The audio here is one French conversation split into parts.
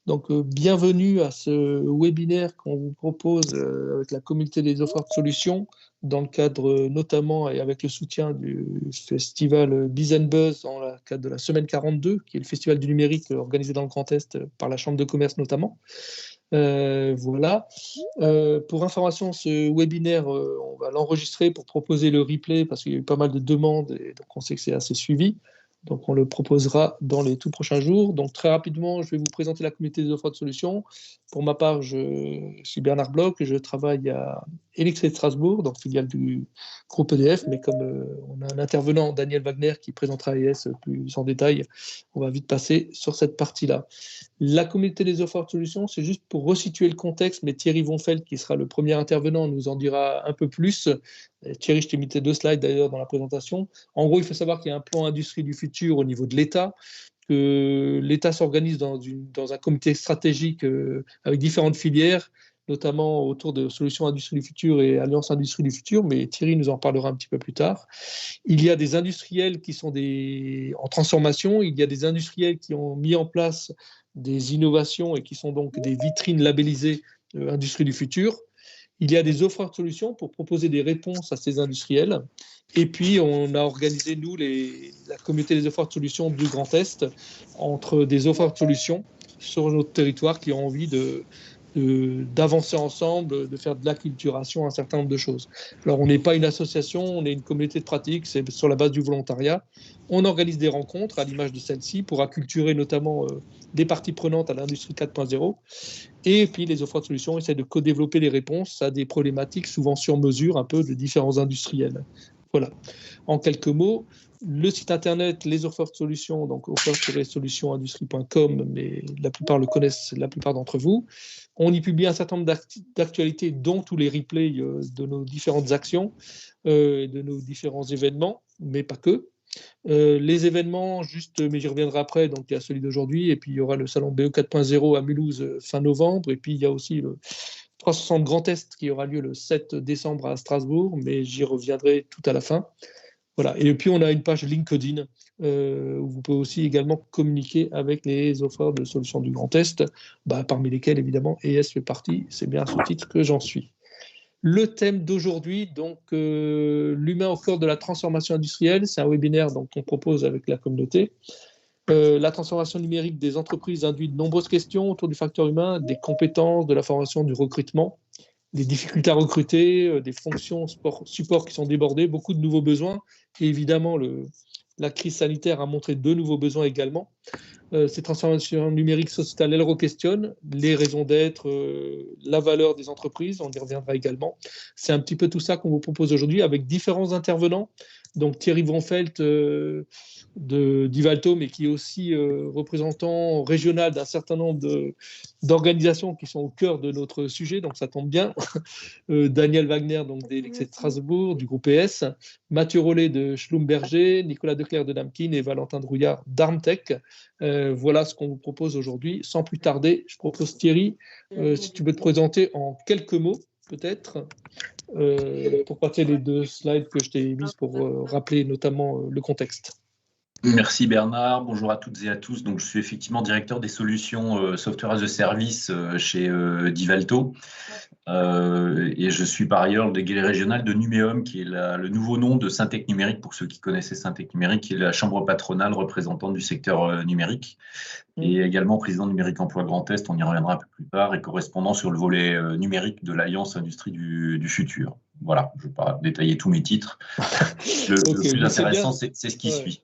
Donc, bienvenue à ce webinaire qu'on vous propose avec la communauté des offres de solutions, dans le cadre notamment et avec le soutien du festival Biz Buzz, dans le cadre de la semaine 42, qui est le festival du numérique organisé dans le Grand Est par la Chambre de commerce notamment. Voilà. Pour information, ce webinaire, on va l'enregistrer pour proposer le replay parce qu'il y a eu pas mal de demandes et donc on sait que c'est assez suivi. Donc, on le proposera dans les tout prochains jours. Donc, très rapidement, je vais vous présenter la communauté des offres de solutions. Pour ma part, je suis Bernard Bloch et je travaille à Elixir de Strasbourg, donc filiale du groupe EDF. Mais comme on a un intervenant, Daniel Wagner, qui présentera ES plus en détail, on va vite passer sur cette partie-là. La communauté des offres de solutions, c'est juste pour resituer le contexte, mais Thierry Vonfeld, qui sera le premier intervenant, nous en dira un peu plus. Thierry, je t'ai mis tes 2 slides d'ailleurs dans la présentation. En gros, il faut savoir qu'il y a un plan industrie du futur au niveau de l'État, que l'État s'organise dans un comité stratégique avec différentes filières, notamment autour de solutions industrie du futur et alliance industrie du futur, mais Thierry nous en parlera un petit peu plus tard. Il y a des industriels qui sont en transformation, il y a des industriels qui ont mis en place des innovations et qui sont donc des vitrines labellisées industrie du futur. Il y a des offres de solutions pour proposer des réponses à ces industriels. Et puis, on a organisé, nous, la communauté des offres de solutions du Grand Est, entre des offres de solutions sur notre territoire qui ont envie d'avancer ensemble, de faire de l'acculturation, un certain nombre de choses. Alors, on n'est pas une association, on est une communauté de pratique, c'est sur la base du volontariat. On organise des rencontres, à l'image de celle-ci, pour acculturer notamment des parties prenantes à l'industrie 4.0. Et puis, les offres de solutions essaient de co-développer les réponses à des problématiques souvent sur mesure, un peu de différents industriels. Voilà. En quelques mots, le site internet, les offres de solutions, donc offres-solutions-industrie.com, mais la plupart le connaissent, la plupart d'entre vous. On y publie un certain nombre d'actualités, dont tous les replays de nos différentes actions, de nos différents événements, mais pas que. Les événements, juste, mais j'y reviendrai après, donc il y a celui d'aujourd'hui, et puis il y aura le salon BE 4.0 à Mulhouse fin novembre, et puis il y a aussi le 360 Grand Est qui aura lieu le 7 décembre à Strasbourg, mais j'y reviendrai tout à la fin. Voilà. Et puis on a une page LinkedIn où vous pouvez aussi également communiquer avec les offreurs de solutions du Grand Est, parmi lesquels évidemment ES fait partie, c'est bien à ce titre que j'en suis. Le thème d'aujourd'hui, donc l'humain au cœur de la transformation industrielle, c'est un webinaire qu'on propose avec la communauté. La transformation numérique des entreprises induit de nombreuses questions autour du facteur humain, des compétences, de la formation, du recrutement, des difficultés à recruter, des fonctions support qui sont débordées, beaucoup de nouveaux besoins. Et évidemment, la crise sanitaire a montré de nouveaux besoins également. Ces transformations numériques sociétales, elles requestionnent les raisons d'être, la valeur des entreprises, on y reviendra également. C'est un petit peu tout ça qu'on vous propose aujourd'hui avec différents intervenants. Donc Thierry Vonfeld d'Ivalto, mais qui est aussi représentant régional d'un certain nombre d'organisations qui sont au cœur de notre sujet, donc ça tombe bien. Daniel Wagner, donc d'Elixir de Strasbourg, du groupe ES, Mathieu Rollet de Schlumberger, Nicolas Declercq de Namkin et Valentin Drouillard d'Armtech. Voilà ce qu'on vous propose aujourd'hui. Sans plus tarder, je propose Thierry, si tu peux te présenter en quelques mots, peut-être, pour passer les 2 slides que je t'ai mises pour rappeler notamment le contexte. Merci Bernard, bonjour à toutes et à tous. Donc, je suis effectivement directeur des solutions Software as a Service chez Divalto et je suis par ailleurs le délégué régional de Numéum, qui est le nouveau nom de Syntec Numérique, pour ceux qui connaissaient Syntec Numérique, qui est la chambre patronale représentante du secteur numérique, et également président Numérique Emploi Grand Est, on y reviendra un peu plus tard, et correspondant sur le volet numérique de l'Alliance Industrie du Futur. Voilà, je ne vais pas détailler tous mes titres. Le plus intéressant, c'est ce qui suit.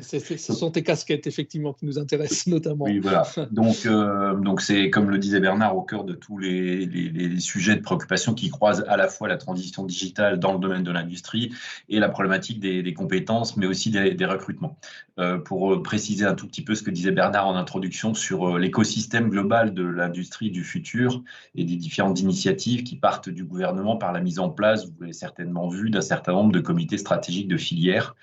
Ce sont tes casquettes, effectivement, qui nous intéressent notamment. Oui, voilà. Donc c'est, comme le disait Bernard, au cœur de tous les sujets de préoccupation qui croisent à la fois la transition digitale dans le domaine de l'industrie et la problématique des compétences, mais aussi des recrutements. Pour préciser un tout petit peu ce que disait Bernard en introduction sur l'écosystème global de l'industrie du futur et des différentes initiatives qui partent du gouvernement par la mise en place, vous l'avez certainement vu, d'un certain nombre de comités stratégiques de filières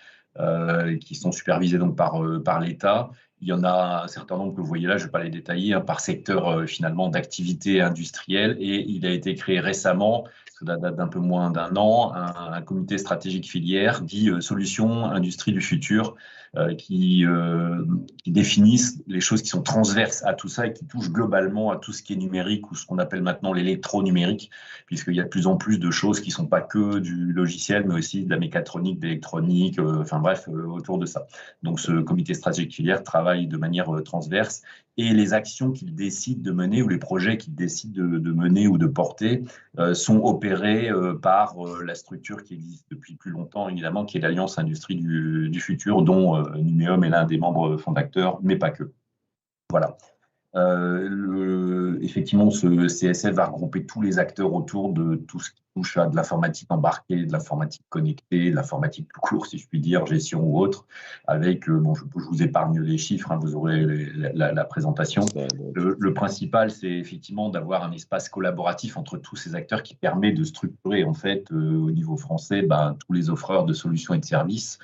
qui sont supervisés donc par l'État. Il y en a un certain nombre que vous voyez là, je ne vais pas les détailler, par secteur finalement d'activité industrielle, et il a été créé récemment, ça date d'un peu moins d'1 an, un comité stratégique filière dit Solutions Industrie du Futur, qui définissent les choses qui sont transverses à tout ça et qui touchent globalement à tout ce qui est numérique ou ce qu'on appelle maintenant l'électronumérique, puisqu'il y a de plus en plus de choses qui ne sont pas que du logiciel, mais aussi de la mécatronique, d'électronique, enfin bref, autour de ça. Donc ce comité stratégique filière travaille de manière transverse et les actions qu'il décide de mener ou les projets qu'il décide de mener ou de porter sont opérés par la structure qui existe depuis plus longtemps, évidemment, qui est l'Alliance Industrie du Futur, dont Numéum est l'un des membres fondateurs, mais pas que. Voilà. Effectivement, ce CSF va regrouper tous les acteurs autour de tout ce qui touche à de l'informatique embarquée, de l'informatique connectée, de l'informatique tout court, si je puis dire, gestion ou autre, avec, bon, je vous épargne les chiffres, hein, vous aurez la présentation. Le principal, c'est effectivement d'avoir un espace collaboratif entre tous ces acteurs qui permet de structurer, en fait, au niveau français, tous les offreurs de solutions et de services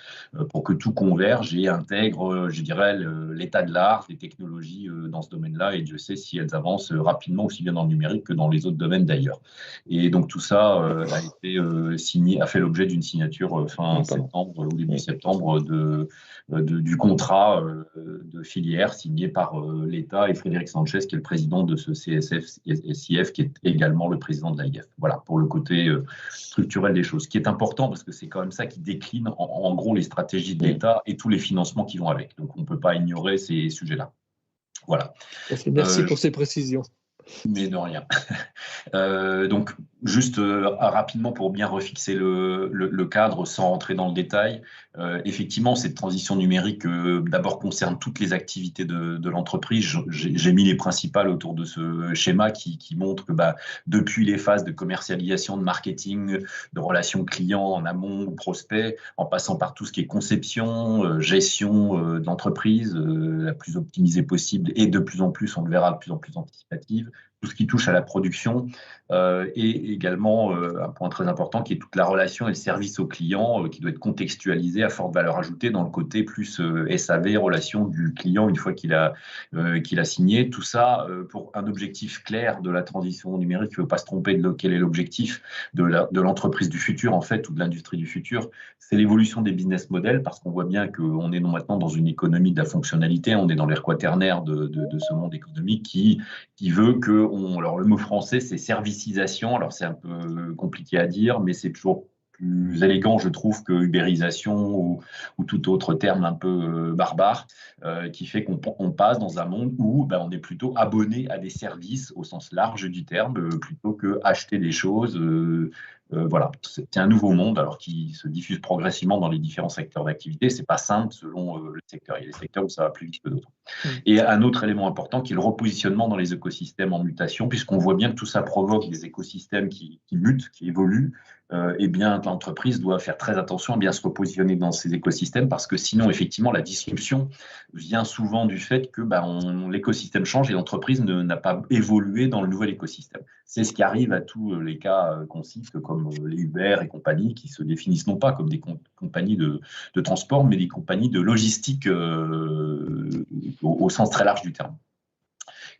pour que tout converge et intègre, je dirais, l'état de l'art, les technologies dans ce domaine-là, et Dieu sait si elles avancent rapidement, aussi bien dans le numérique que dans les autres domaines d'ailleurs. Et donc tout ça a été signé, a fait l'objet d'une signature fin septembre ou début septembre du contrat de filière signé par l'État et Frédéric Sanchez, qui est le président de ce CSF-SIF, qui est également le président de l'AIF. Voilà, pour le côté structurel des choses, ce qui est important parce que c'est quand même ça qui décline en gros les stratégies de l'État et tous les financements qui vont avec. Donc on ne peut pas ignorer ces sujets-là. Voilà. Merci pour ces précisions. Mais de rien. Donc, juste rapidement pour bien refixer le cadre sans rentrer dans le détail, effectivement, cette transition numérique d'abord concerne toutes les activités de l'entreprise. J'ai mis les principales autour de ce schéma qui montre que depuis les phases de commercialisation, de marketing, de relations clients en amont ou prospect, en passant par tout ce qui est conception, gestion de l'entreprise, la plus optimisée possible et de plus en plus, on le verra, de plus en plus anticipative, tout ce qui touche à la production et également un point très important qui est toute la relation et le service au client qui doit être contextualisé à forte valeur ajoutée dans le côté plus SAV, relation du client une fois qu'il a signé. Tout ça pour un objectif clair de la transition numérique. Il ne faut pas se tromper de quel est l'objectif de l'entreprise du futur en fait ou de l'industrie du futur. C'est l'évolution des business models parce qu'on voit bien qu'on est maintenant dans une économie de la fonctionnalité, on est dans l'ère quaternaire de ce monde économique qui veut que alors le mot français c'est servicisation, alors c'est un peu compliqué à dire mais c'est toujours plus élégant je trouve que ubérisation ou tout autre terme un peu barbare qui fait qu'on passe dans un monde où on est plutôt abonné à des services au sens large du terme plutôt que acheter des choses voilà, c'est un nouveau monde alors qui se diffuse progressivement dans les différents secteurs d'activité. C'est pas simple selon le secteur. Il y a des secteurs où ça va plus vite que d'autres. Et un autre élément important qui est le repositionnement dans les écosystèmes en mutation, puisqu'on voit bien que tout ça provoque des écosystèmes qui mutent, qui évoluent. Eh bien, l'entreprise doit faire très attention à bien se repositionner dans ces écosystèmes parce que sinon, effectivement, la disruption vient souvent du fait que l'écosystème change et l'entreprise n'a pas évolué dans le nouvel écosystème. C'est ce qui arrive à tous les cas qu'on cite, comme les Uber et compagnie, qui se définissent non pas comme des compagnies de transport, mais des compagnies de logistique au sens très large du terme.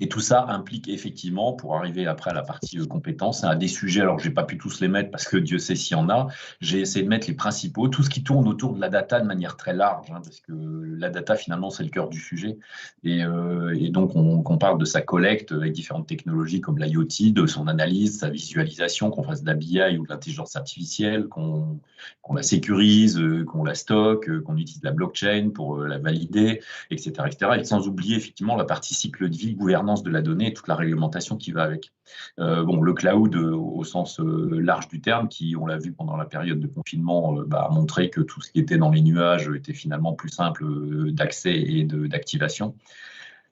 Et tout ça implique effectivement, pour arriver après à la partie compétences, à des sujets, alors je n'ai pas pu tous les mettre parce que Dieu sait s'il y en a, j'ai essayé de mettre les principaux, tout ce qui tourne autour de la data de manière très large, parce que la data finalement c'est le cœur du sujet. Et donc on parle de sa collecte avec différentes technologies comme l'IoT, de son analyse, sa visualisation, qu'on fasse de la BI ou de l'intelligence artificielle, qu'on la sécurise, qu'on la stocke, qu'on utilise la blockchain pour la valider, etc., etc. Et sans oublier effectivement la partie cycle de vie, gouvernance de la donnée et toute la réglementation qui va avec. Le cloud au sens large du terme, qui, on l'a vu pendant la période de confinement, a montré que tout ce qui était dans les nuages était finalement plus simple d'accès et d'activation.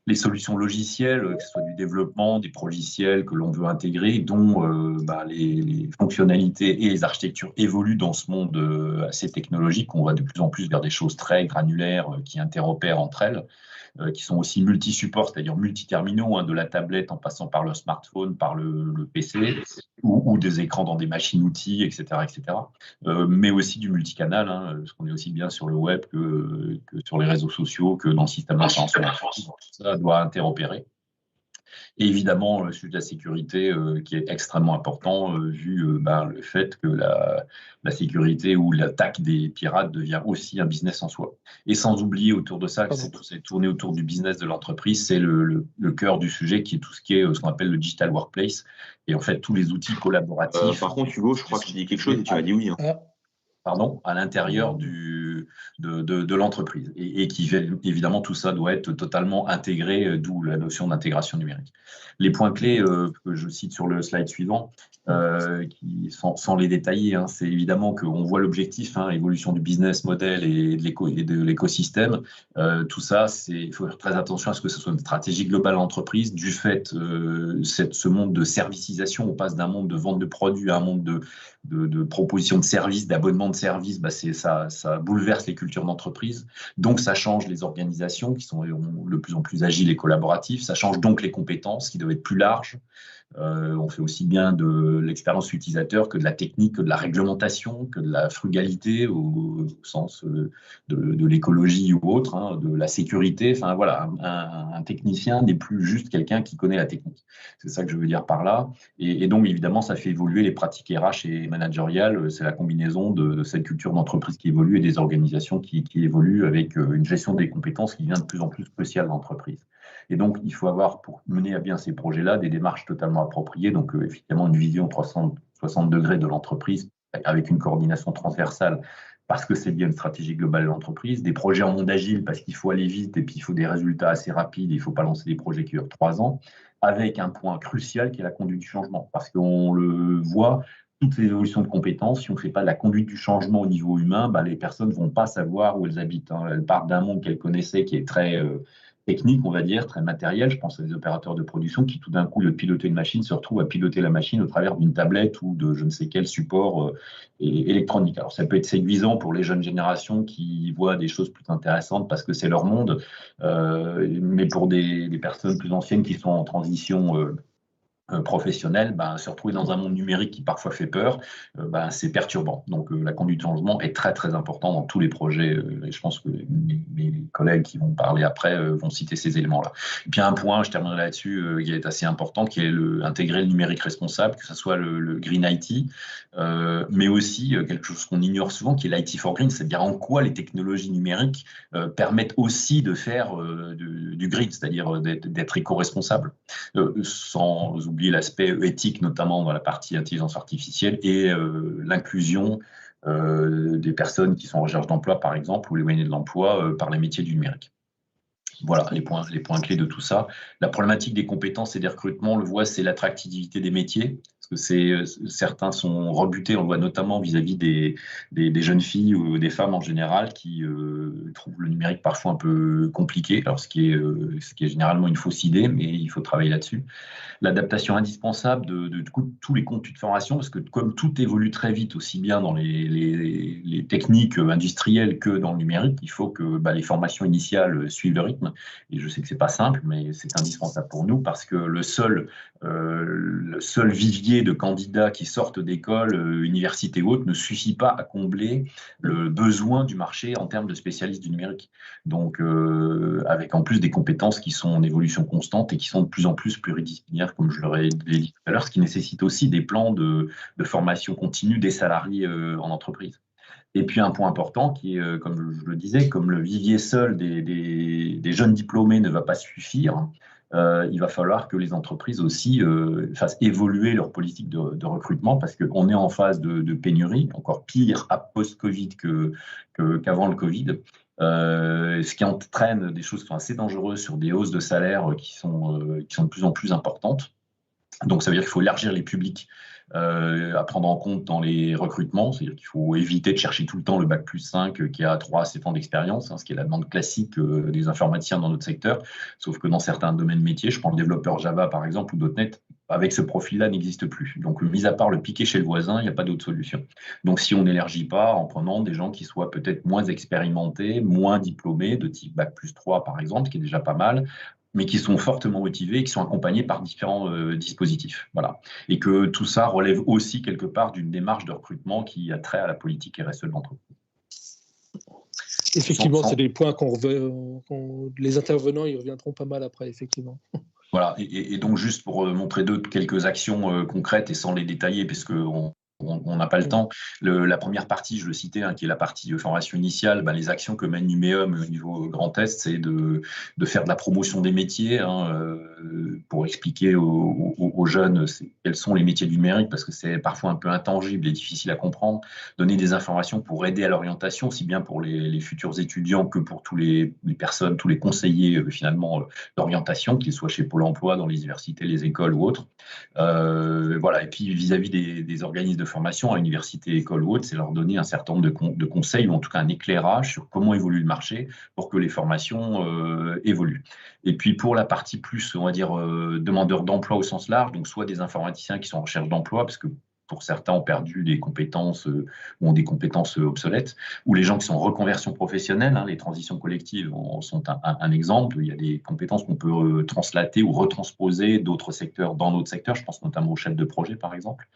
Les solutions logicielles, que ce soit du développement, des progiciels que l'on veut intégrer, dont les fonctionnalités et les architectures évoluent dans ce monde assez technologique. On va de plus en plus vers des choses très granulaires qui interopèrent entre elles, qui sont aussi multi-supports, c'est-à-dire multi-terminaux, de la tablette en passant par le smartphone, par le PC, ou des écrans dans des machines-outils, etc., etc. Mais aussi du multicanal, parce qu'on est aussi bien sur le web que sur les réseaux sociaux, que dans le système d'information. Ça doit interopérer. Et évidemment, le sujet de la sécurité qui est extrêmement important vu le fait que la sécurité ou l'attaque des pirates devient aussi un business en soi. Et sans oublier autour de ça, que c'est tourné autour du business de l'entreprise, c'est le cœur du sujet qui est tout ce qui est ce qu'on appelle le digital workplace. Et en fait, tous les outils collaboratifs. Par contre, Hugo, je crois que tu dis quelque chose et tu as dit oui. À l'intérieur de l'entreprise. Et qui, évidemment, tout ça doit être totalement intégré, d'où la notion d'intégration numérique. Les points clés que je cite sur le slide suivant, sans les détailler, c'est évidemment qu'on voit l'objectif, l'évolution du business model et de l'écosystème. Tout ça, il faut faire très attention à ce que ce soit une stratégie globale à l'entreprise. Du fait, ce monde de servicisation, on passe d'un monde de vente de produits à un monde de propositions de services, d'abonnement de services, ça bouleverse les cultures d'entreprise. Donc, ça change les organisations qui sont de plus en plus agiles et collaboratives. Ça change donc les compétences qui doivent être plus larges. On fait aussi bien de l'expérience utilisateur que de la technique, que de la réglementation, que de la frugalité au sens de l'écologie ou autre, de la sécurité. Enfin voilà, un technicien n'est plus juste quelqu'un qui connaît la technique. C'est ça que je veux dire par là. Et donc évidemment, ça fait évoluer les pratiques RH et managériales. C'est la combinaison de cette culture d'entreprise qui évolue et des organisations qui évoluent avec une gestion des compétences qui devient de plus en plus cruciale dans l'entreprise. Et donc, il faut avoir, pour mener à bien ces projets-là, des démarches totalement appropriées. Donc, effectivement, une vision 360 degrés de l'entreprise avec une coordination transversale parce que c'est lié à une stratégie globale de l'entreprise. Des projets en monde agile parce qu'il faut aller vite et puis il faut des résultats assez rapides. Il ne faut pas lancer des projets qui durent 3 ans. Avec un point crucial qui est la conduite du changement. Parce qu'on le voit, toutes les évolutions de compétences, si on ne fait pas de la conduite du changement au niveau humain, les personnes ne vont pas savoir où elles habitent. Elles partent d'un monde qu'elles connaissaient qui est très technique, on va dire, très matériel. Je pense à des opérateurs de production qui, tout d'un coup, au lieu de piloter une machine, se retrouvent à piloter la machine au travers d'une tablette ou de je ne sais quel support électronique. Alors, ça peut être séduisant pour les jeunes générations qui voient des choses plus intéressantes parce que c'est leur monde, mais pour des personnes plus anciennes qui sont en transition professionnel, se retrouver dans un monde numérique qui parfois fait peur, c'est perturbant. Donc la conduite du changement est très très importante dans tous les projets et je pense que mes collègues qui vont parler après vont citer ces éléments-là. Et puis un point, je terminerai là-dessus, qui est assez important, qui est intégrer le numérique responsable, que ce soit le Green IT, mais aussi quelque chose qu'on ignore souvent, qui est l'IT for Green, c'est-à-dire en quoi les technologies numériques permettent aussi de faire du green, c'est-à-dire d'être éco-responsable, sans oublier l'aspect éthique, notamment dans la partie intelligence artificielle et l'inclusion des personnes qui sont en recherche d'emploi, par exemple, ou l'éloigné de l'emploi par les métiers du numérique. Voilà les points clés de tout ça. La problématique des compétences et des recrutements, on le voit, c'est l'attractivité des métiers. Parce que certains sont rebutés, on le voit notamment vis-à-vis des jeunes filles ou des femmes en général qui trouvent le numérique parfois un peu compliqué, alors ce qui est généralement une fausse idée, mais il faut travailler là-dessus. L'adaptation indispensable de tous les contenus de formation, parce que comme tout évolue très vite, aussi bien dans les techniques industrielles que dans le numérique, il faut que les formations initiales suivent le rythme. Et je sais que c'est pas simple, mais c'est indispensable pour nous parce que le seul vivier de candidats qui sortent d'école, université ou autre, ne suffit pas à combler le besoin du marché en termes de spécialistes du numérique. Donc, avec en plus des compétences qui sont en évolution constante et qui sont de plus en plus pluridisciplinaires, comme je l'aurais dit tout à l'heure, ce qui nécessite aussi des plans de formation continue des salariés en entreprise. Et puis un point important qui est, comme je le disais, comme le vivier seul des jeunes diplômés ne va pas suffire, il va falloir que les entreprises aussi fassent évoluer leur politique de recrutement parce qu'on est en phase de pénurie, encore pire à post-Covid qu'avant le Covid. Ce qui entraîne des choses qui sont assez dangereuses sur des hausses de salaire qui sont de plus en plus importantes. Donc, ça veut dire qu'il faut élargir les publics à prendre en compte dans les recrutements. C'est-à-dire qu'il faut éviter de chercher tout le temps le bac+5 qui a 3 à 7 ans d'expérience, ce qui est la demande classique des informaticiens dans notre secteur. Sauf que dans certains domaines métiers, je prends le développeur Java par exemple ou .NET, avec ce profil-là n'existe plus. Donc, mis à part le piquer chez le voisin, il n'y a pas d'autre solution. Donc, si on n'élargit pas en prenant des gens qui soient peut-être moins expérimentés, moins diplômés, de type bac+3 par exemple, ce qui est déjà pas mal, mais qui sont fortement motivés et qui sont accompagnés par différents dispositifs. Voilà. Et que tout ça relève aussi quelque part d'une démarche de recrutement qui a trait à la politique RSE de l'entreprise. Effectivement, c'est des points les intervenants y reviendront pas mal après, effectivement. Voilà, et donc juste pour montrer quelques actions concrètes et sans les détailler, parce qu'on n'a pas le temps. La première partie, je le citais, qui est la partie formation initiale, les actions que mène Numéum au niveau Grand Est, c'est de faire de la promotion des métiers, pour expliquer aux jeunes quels sont les métiers du numérique, parce que c'est parfois un peu intangible et difficile à comprendre. Donner des informations pour aider à l'orientation, aussi bien pour les futurs étudiants que pour tous les personnes, tous les conseillers finalement d'orientation, qu'ils soient chez Pôle emploi, dans les universités, les écoles ou autres. Voilà. Et puis vis-à-vis des organismes de formation à université, école ou autre, c'est leur donner un certain nombre de conseils, ou en tout cas un éclairage sur comment évolue le marché pour que les formations évoluent. Et puis pour la partie plus, on va dire, demandeurs d'emploi au sens large, donc soit des informaticiens qui sont en recherche d'emploi, parce que pour certains ont perdu des compétences ou ont des compétences obsolètes, ou les gens qui sont en reconversion professionnelle, les transitions collectives sont un exemple. Il y a des compétences qu'on peut translater ou retransposer d'autres secteurs dans d'autres secteurs, je pense notamment aux chefs de projet par exemple,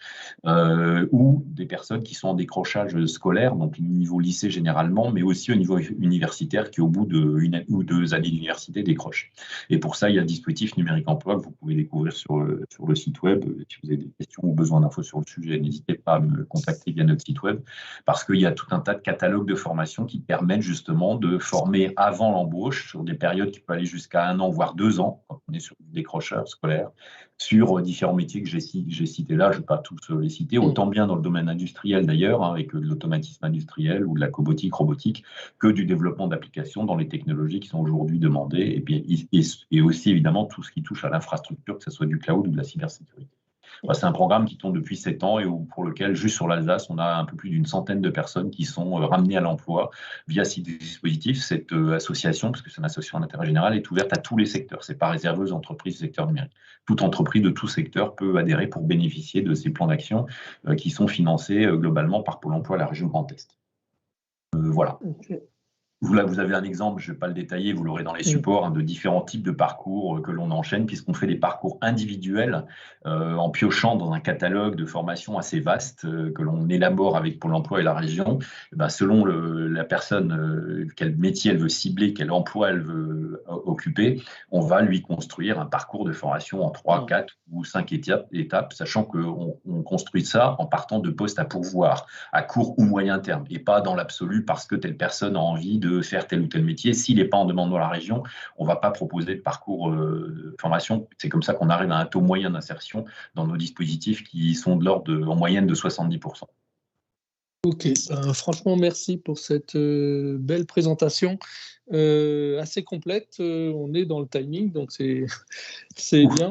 ou des personnes qui sont en décrochage scolaire, donc au niveau lycée généralement, mais aussi au niveau universitaire qui au bout d'1 ou 2 années d'université décrochent. Et pour ça, il y a le dispositif Numérique Emploi que vous pouvez découvrir sur le site web. Si vous avez des questions ou besoin d'infos sur le sujet, n'hésitez pas à me contacter via notre site web, parce qu'il y a tout un tas de catalogues de formation qui permettent justement de former avant l'embauche sur des périodes qui peuvent aller jusqu'à 1 an, voire 2 ans, quand on est sur des décrocheurs scolaires, sur différents métiers que j'ai cités là. Je ne vais pas tous les citer, autant bien dans le domaine industriel d'ailleurs, avec de l'automatisme industriel ou de la cobotique, robotique, que du développement d'applications dans les technologies qui sont aujourd'hui demandées, et aussi évidemment tout ce qui touche à l'infrastructure, que ce soit du cloud ou de la cybersécurité. C'est un programme qui tourne depuis 7 ans et pour lequel, juste sur l'Alsace, on a un peu plus d'une centaine de personnes qui sont ramenées à l'emploi via ce dispositif. Cette association, parce que c'est une association d'intérêt général, est ouverte à tous les secteurs. Ce n'est pas réservé aux entreprises du secteur numérique. Toute entreprise de tout secteur peut adhérer pour bénéficier de ces plans d'action qui sont financés globalement par Pôle emploi à la région Grand Est. Voilà. Okay. Là, vous avez un exemple, je ne vais pas le détailler, vous l'aurez dans les supports, de différents types de parcours que l'on enchaîne, puisqu'on fait des parcours individuels en piochant dans un catalogue de formation assez vaste que l'on élabore avec Pôle emploi et la région. Selon la personne, quel métier elle veut cibler, quel emploi elle veut occuper, on va lui construire un parcours de formation en 3, 4 ou 5 étapes, sachant qu'on construit ça en partant de postes à pourvoir, à court ou moyen terme, et pas dans l'absolu parce que telle personne a envie de faire tel ou tel métier. S'il n'est pas en demande dans la région, on ne va pas proposer de parcours de formation. C'est comme ça qu'on arrive à un taux moyen d'insertion dans nos dispositifs qui sont de l'ordre en moyenne de 70%. Ok, franchement, merci pour cette belle présentation assez complète. On est dans le timing, donc c'est bien.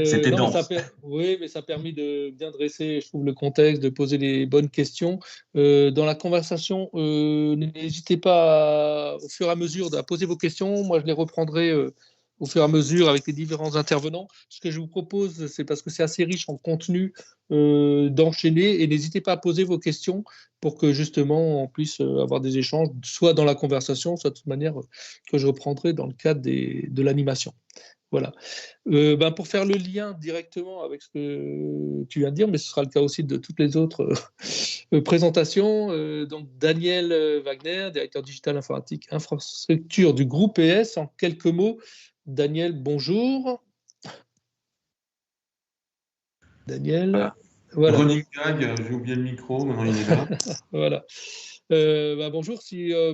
C'était dense. Oui, mais ça a permis de bien dresser, je trouve, le contexte, de poser les bonnes questions. Dans la conversation, n'hésitez pas au fur et à mesure à poser vos questions. Moi, je les reprendrai au fur et à mesure avec les différents intervenants. Ce que je vous propose, c'est parce que c'est assez riche en contenu, d'enchaîner, et n'hésitez pas à poser vos questions pour que justement on puisse avoir des échanges, soit dans la conversation, soit de toute manière que je reprendrai dans le cadre de l'animation. Voilà. Pour faire le lien directement avec ce que tu viens de dire, mais ce sera le cas aussi de toutes les autres présentations. Donc Daniel Wagner, directeur digital informatique infrastructure du groupe ES. En quelques mots, Daniel, bonjour. Daniel. Voilà. Running gag, j'ai oublié le micro, maintenant il est là. Voilà. Bonjour,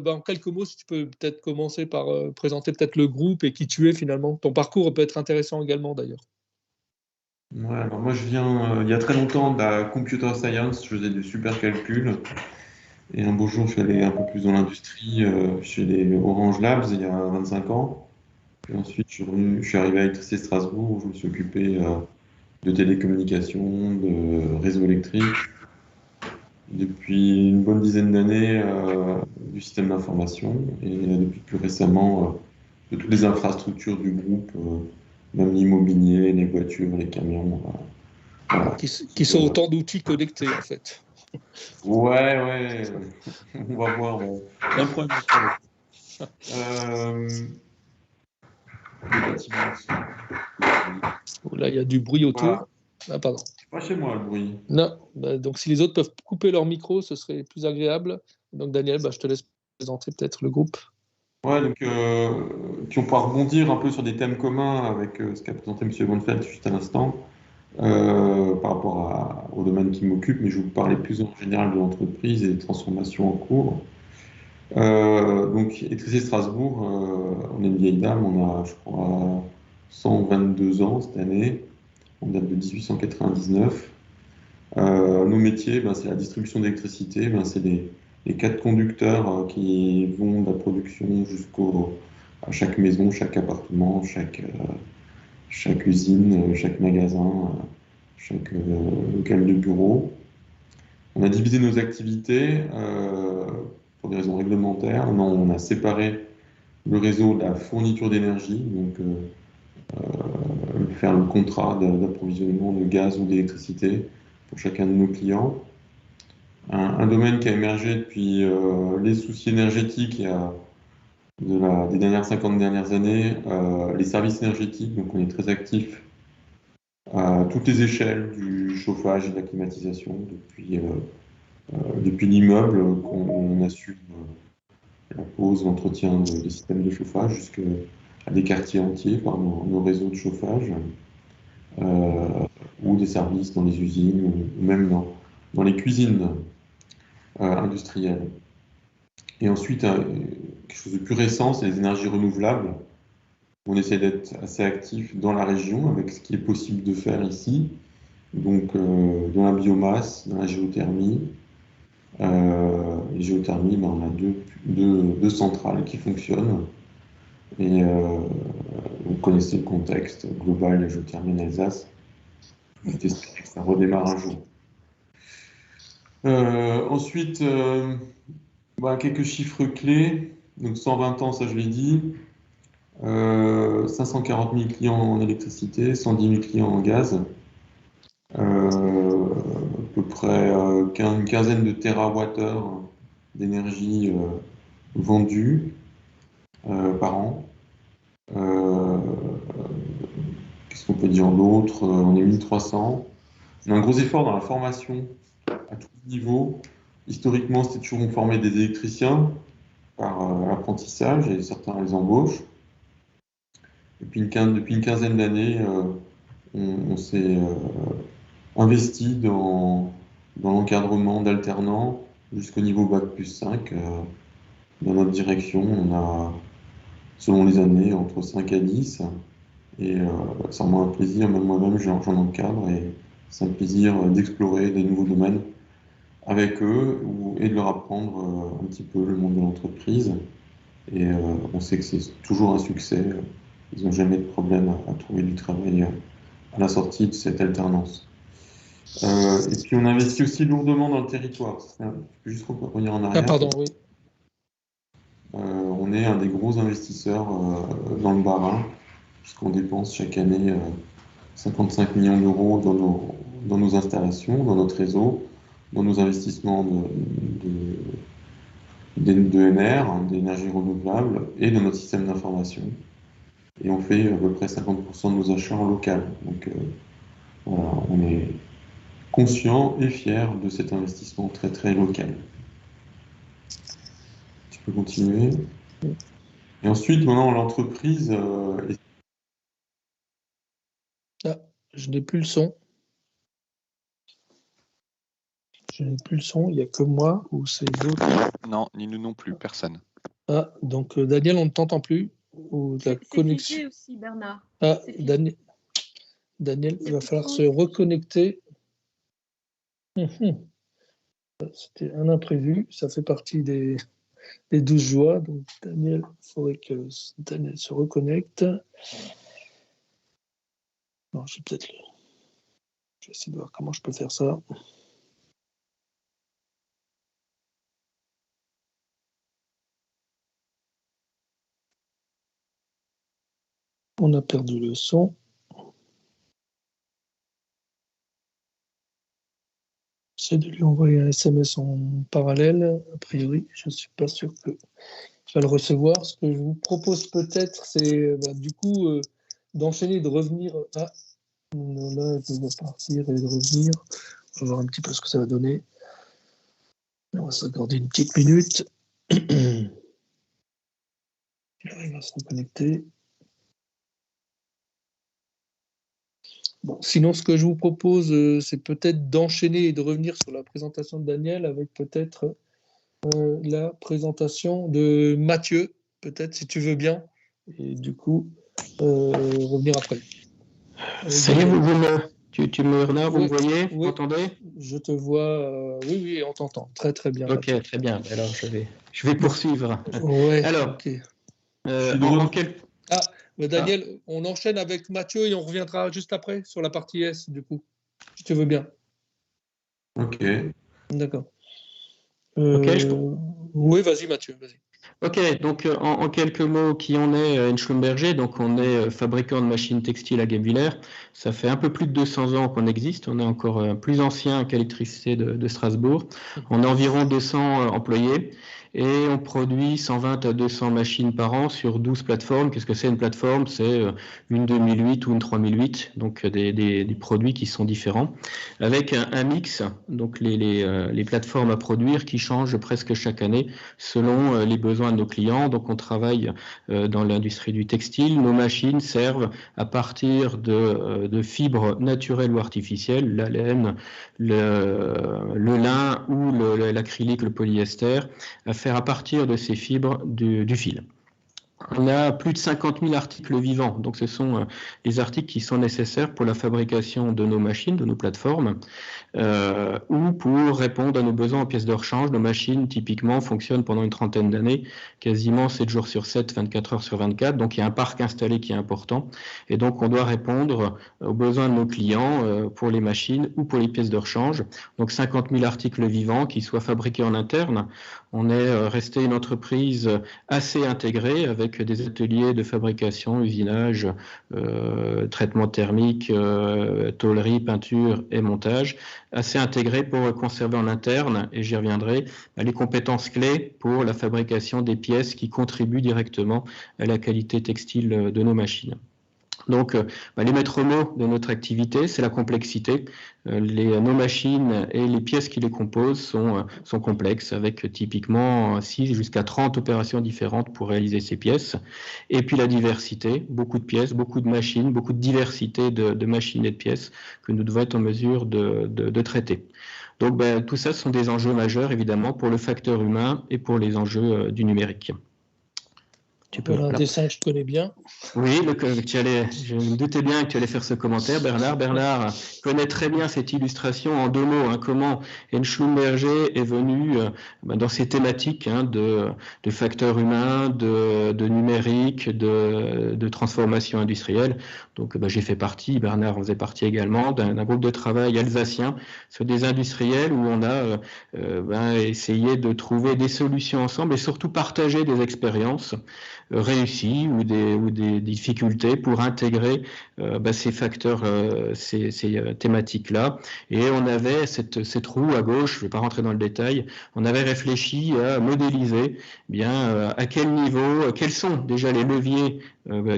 en quelques mots, si tu peux peut-être commencer par présenter peut-être le groupe et qui tu es finalement. Ton parcours peut être intéressant également d'ailleurs. Ouais, alors moi je viens il y a très longtemps de la computer science, je faisais du super calcul. Et un beau jour, je suis allé un peu plus dans l'industrie chez les Orange Labs il y a 25 ans. Puis ensuite, je suis arrivé à ITC Strasbourg où je me suis occupé de télécommunications, de réseau électrique. Depuis une bonne dizaine d'années, du système d'information, et depuis plus récemment, de toutes les infrastructures du groupe, même l'immobilier, les voitures, les camions. Voilà. Qui sont autant d'outils connectés, en fait. Ouais, on va voir. Un point de là, il y a du bruit autour. Voilà. Ah, pardon. C'est pas chez moi le bruit. Non, donc si les autres peuvent couper leur micro, ce serait plus agréable. Donc Daniel, je te laisse présenter peut-être le groupe. Ouais, donc, puis on pourra rebondir un peu sur des thèmes communs avec ce qu'a présenté M. Bonfeld juste à l'instant, par rapport au domaine qui m'occupe, mais je vais vous parler plus en général de l'entreprise et des transformations en cours. Donc, Électricité Strasbourg, on est une vieille dame, on a, je crois, 122 ans cette année, on date de 1899. Nos métiers, c'est la distribution d'électricité, c'est les 4 conducteurs qui vont de la production à chaque maison, chaque appartement, chaque usine, chaque magasin, chaque local de bureau. On a divisé nos activités pour des raisons réglementaires. On a séparé le réseau de la fourniture d'énergie, donc faire le contrat d'approvisionnement de gaz ou d'électricité pour chacun de nos clients. Un domaine qui a émergé depuis les soucis énergétiques des 50 dernières années, les services énergétiques. Donc on est très actif à toutes les échelles du chauffage et de la climatisation, depuis l'immeuble qu'on assure la pose, l'entretien des systèmes de chauffage, jusqu'à des quartiers entiers par nos réseaux de chauffage, ou des services dans les usines, ou même dans les cuisines industrielles. Et ensuite, quelque chose de plus récent, c'est les énergies renouvelables. On essaie d'être assez actif dans la région avec ce qui est possible de faire ici. Donc, dans la biomasse, dans la géothermie. Les géothermies, on a deux centrales qui fonctionnent. Et vous connaissez le contexte global de la géothermie en Alsace. On va espérer que ça redémarre un jour. Ensuite, quelques chiffres clés. Donc 120 ans, ça je l'ai dit. 540 000 clients en électricité, 110 000 clients en gaz. À peu près une quinzaine de térawattheures d'énergie vendue par an. Qu'est-ce qu'on peut dire d'autre? On est 1300. On a un gros effort dans la formation à tous les niveaux. Historiquement, c'était toujours on formait des électriciens par apprentissage et certains les embauchent. Et puis depuis une quinzaine d'années, on s'est investi dans l'encadrement d'alternants jusqu'au niveau Bac+5. Dans notre direction, on a, selon les années, entre 5 à 10. Et c'est vraiment un plaisir, même moi-même, j'en encadre, et c'est un plaisir d'explorer des nouveaux domaines avec eux et de leur apprendre un petit peu le monde de l'entreprise. Et on sait que c'est toujours un succès. Ils n'ont jamais de problème à trouver du travail à la sortie de cette alternance. Et puis on investit aussi lourdement dans le territoire. Je peux juste revenir en arrière. Ah, pardon, oui. On est un des gros investisseurs dans le Bas-Rhin, puisqu'on dépense chaque année 55 millions d'euros dans nos installations, dans notre réseau, dans nos investissements d'ENR, d'énergie renouvelable, et dans notre système d'information. Et on fait à peu près 50% de nos achats en local. Donc voilà, on est conscient et fier de cet investissement très très local. Tu peux continuer. Et ensuite, maintenant, l'entreprise Ah, je n'ai plus le son. Je n'ai plus le son, il n'y a que moi ou c'est d'autres? Non, ni nous non plus, personne. Ah, donc Daniel, on ne t'entend plus. Ou la connexion. C'est aussi, Bernard. Ah, Daniel, il va falloir se reconnecter. C'était un imprévu, ça fait partie des 12 joies. Donc Daniel, il faudrait que Daniel se reconnecte. Non, je vais essayer de voir comment je peux faire ça. On a perdu le son. J'essaie de lui envoyer un SMS en parallèle. A priori, je ne suis pas sûr que je vais le recevoir. Ce que je vous propose peut-être, c'est du coup d'enchaîner, de revenir. Ah, là, je vais partir et de revenir. On va voir un petit peu ce que ça va donner. On va s'accorder une petite minute. Il arrive à se reconnecter. Bon, sinon, ce que je vous propose, c'est peut-être d'enchaîner et de revenir sur la présentation de Daniel avec peut-être la présentation de Mathieu, peut-être si tu veux bien, et du coup, revenir après. Ça y est, tu me Bernard, vous Oui, me voyez, oui. vous m'entendez? Je te vois, oui, on t'entend. Très, très bien. Ok, Mathieu. très bien. Alors, je vais poursuivre. Ouais, Alors, ok. en quel... Daniel, on enchaîne avec Mathieu et on reviendra juste après sur la partie S, du coup, si tu veux bien. Ok. D'accord. Ok, Oui, vas-y Mathieu, vas-y. Ok, donc en quelques mots, qui on est Schlumberger? Donc on est fabricant de machines textiles à Guebwiller. Ça fait un peu plus de 200 ans qu'on existe. On est encore plus ancien qu'Électricité de Strasbourg. On a environ 200 employés et on produit 120 à 200 machines par an sur 12 plateformes. Qu'est-ce que c'est une plateforme? C'est une 2008 ou une 3008, donc des produits qui sont différents, avec un mix, donc les plateformes à produire qui changent presque chaque année selon les besoins de nos clients. Donc on travaille dans l'industrie du textile. Nos machines servent à partir de fibres naturelles ou artificielles, la laine, le lin ou l'acrylique, le polyester, à faire à partir de ces fibres du fil. On a plus de 50 000 articles vivants, donc ce sont les articles qui sont nécessaires pour la fabrication de nos machines, de nos plateformes, ou pour répondre à nos besoins en pièces de rechange. Nos machines, typiquement, fonctionnent pendant une trentaine d'années, quasiment 7 jours sur 7, 24 heures sur 24, donc il y a un parc installé qui est important, et donc on doit répondre aux besoins de nos clients pour les machines ou pour les pièces de rechange. Donc 50 000 articles vivants qui soient fabriqués en interne. On est resté une entreprise assez intégrée avec des ateliers de fabrication, usinage, traitement thermique, tôlerie, peinture et montage, assez intégrés pour conserver en interne, et j'y reviendrai, les compétences clés pour la fabrication des pièces qui contribuent directement à la qualité textile de nos machines. Donc, les maîtres mots de notre activité, c'est la complexité. Nos machines et les pièces qui les composent sont complexes, avec typiquement 6 jusqu'à 30 opérations différentes pour réaliser ces pièces. Et puis la diversité, beaucoup de pièces, beaucoup de machines, beaucoup de diversité de machines et de pièces que nous devons être en mesure de traiter. Donc, tout ça, ce sont des enjeux majeurs, évidemment, pour le facteur humain et pour les enjeux du numérique. Voilà un dessin que je connais bien. Oui, je me doutais bien que tu allais faire ce commentaire, Bernard. Bernard connaît très bien cette illustration en 2 mots. Comment Schlumberger est venu dans ces thématiques de facteurs humains, de numérique, de transformation industrielle. Donc j'ai fait partie, Bernard en faisait partie également, d'un groupe de travail alsacien sur des industriels où on a essayé de trouver des solutions ensemble et surtout partager des expériences réussies ou des difficultés pour intégrer ces facteurs, ces thématiques-là. Et on avait cette roue à gauche, je ne vais pas rentrer dans le détail, on avait réfléchi à modéliser à quel niveau, quels sont déjà les leviers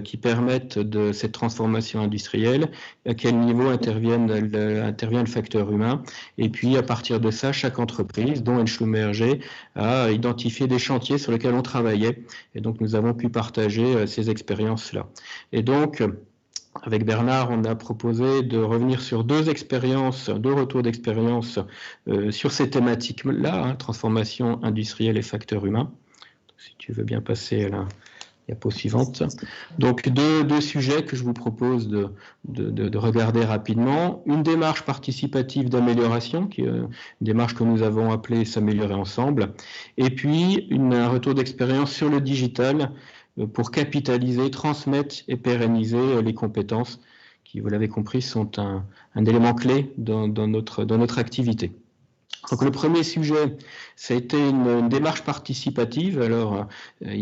qui permettent de cette transformation industrielle, à quel niveau intervient le facteur humain, et puis à partir de ça, chaque entreprise, dont Schlumberger, a identifié des chantiers sur lesquels on travaillait, et donc nous avons pu partager ces expériences-là. Et donc, avec Bernard, on a proposé de revenir sur 2 retours d'expérience sur ces thématiques-là, transformation industrielle et facteur humain. Si tu veux bien passer à la diapo suivante. Donc, deux sujets que je vous propose de regarder rapidement. Une démarche participative d'amélioration, qui est une démarche que nous avons appelée s'améliorer ensemble. Et puis, un retour d'expérience sur le digital pour capitaliser, transmettre et pérenniser les compétences qui, vous l'avez compris, sont un élément clé dans notre activité. Donc le premier sujet, ça a été une démarche participative. Alors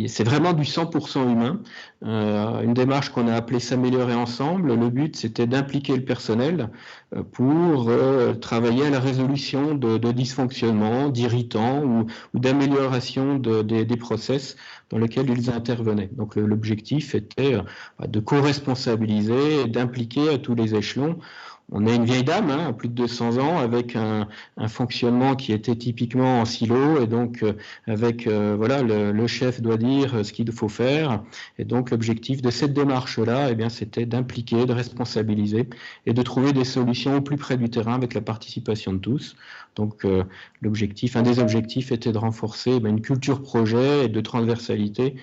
c'est vraiment du 100% humain, une démarche qu'on a appelée s'améliorer ensemble. Le but, c'était d'impliquer le personnel pour travailler à la résolution de dysfonctionnements, d'irritants ou d'amélioration des process dans lesquels ils intervenaient. Donc l'objectif était de co-responsabiliser et d'impliquer à tous les échelons. on est une vieille dame, hein, plus de 200 ans, avec un fonctionnement qui était typiquement en silo, et donc avec voilà, le chef doit dire ce qu'il faut faire, et donc l'objectif de cette démarche-là, eh bien, c'était d'impliquer, de responsabiliser et de trouver des solutions au plus près du terrain avec la participation de tous. Donc un des objectifs était de renforcer une culture projet et de transversalité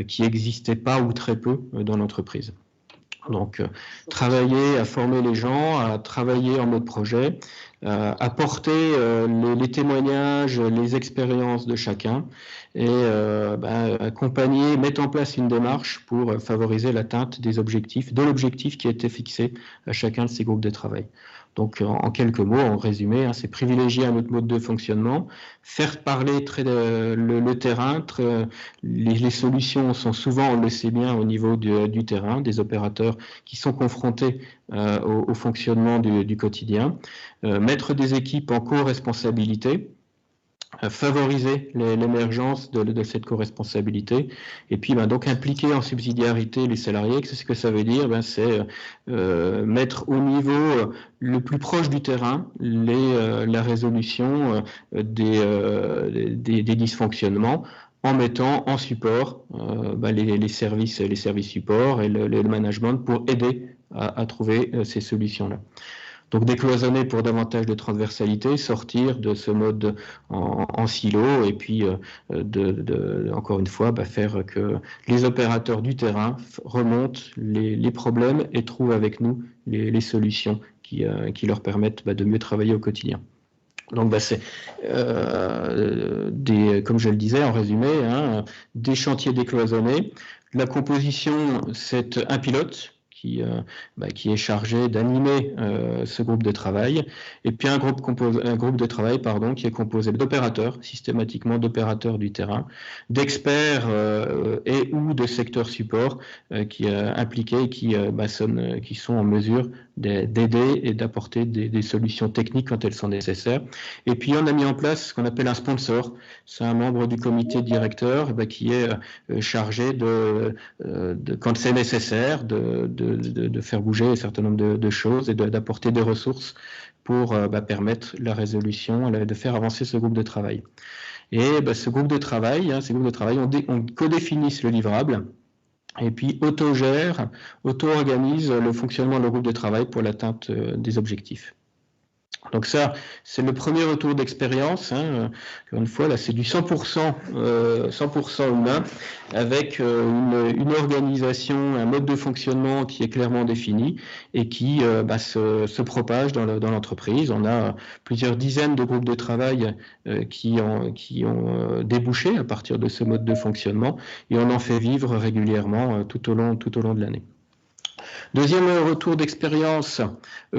qui n'existait pas ou très peu dans l'entreprise. Donc, travailler à former les gens, à travailler en mode projet, apporter les témoignages, les expériences de chacun et accompagner, mettre en place une démarche pour favoriser l'atteinte des objectifs, de l'objectif qui a été fixé à chacun de ces groupes de travail. Donc, en quelques mots, en résumé, c'est privilégier un autre mode de fonctionnement, faire parler le terrain. Les solutions sont souvent, on le sait bien, au niveau du terrain, des opérateurs qui sont confrontés au fonctionnement du quotidien. Mettre des équipes en co-responsabilité, favoriser l'émergence de cette co-responsabilité et puis donc impliquer en subsidiarité les salariés. Ce que ça veut dire, c'est mettre au niveau le plus proche du terrain la résolution des dysfonctionnements en mettant en support les services supports et le management pour aider à trouver ces solutions-là. Donc décloisonner pour davantage de transversalité, sortir de ce mode en silo et puis encore une fois faire que les opérateurs du terrain remontent les problèmes et trouvent avec nous les solutions qui leur permettent de mieux travailler au quotidien. Donc c'est comme je le disais en résumé, des chantiers décloisonnés. La composition, c'est un pilote qui est chargé d'animer ce groupe de travail, et puis un groupe de travail qui est composé d'opérateurs, systématiquement d'opérateurs du terrain, d'experts et ou de secteurs support impliqués qui sont en mesure d'aider et d'apporter des solutions techniques quand elles sont nécessaires. Et puis on a mis en place ce qu'on appelle un sponsor. C'est un membre du comité directeur qui est chargé quand c'est nécessaire de faire bouger un certain nombre de choses et d'apporter des ressources pour permettre la résolution, de faire avancer ce groupe de travail. Et ces groupes de travail, on codéfinisse le livrable et puis auto-organise le fonctionnement de groupe de travail pour l'atteinte des objectifs. Donc ça, c'est le premier retour d'expérience. Une fois, là, c'est du 100% humain, avec une organisation, un mode de fonctionnement qui est clairement défini et qui se propage dans l'entreprise. On a plusieurs dizaines de groupes de travail qui ont débouché à partir de ce mode de fonctionnement, et on en fait vivre régulièrement tout au long de l'année. Deuxième retour d'expérience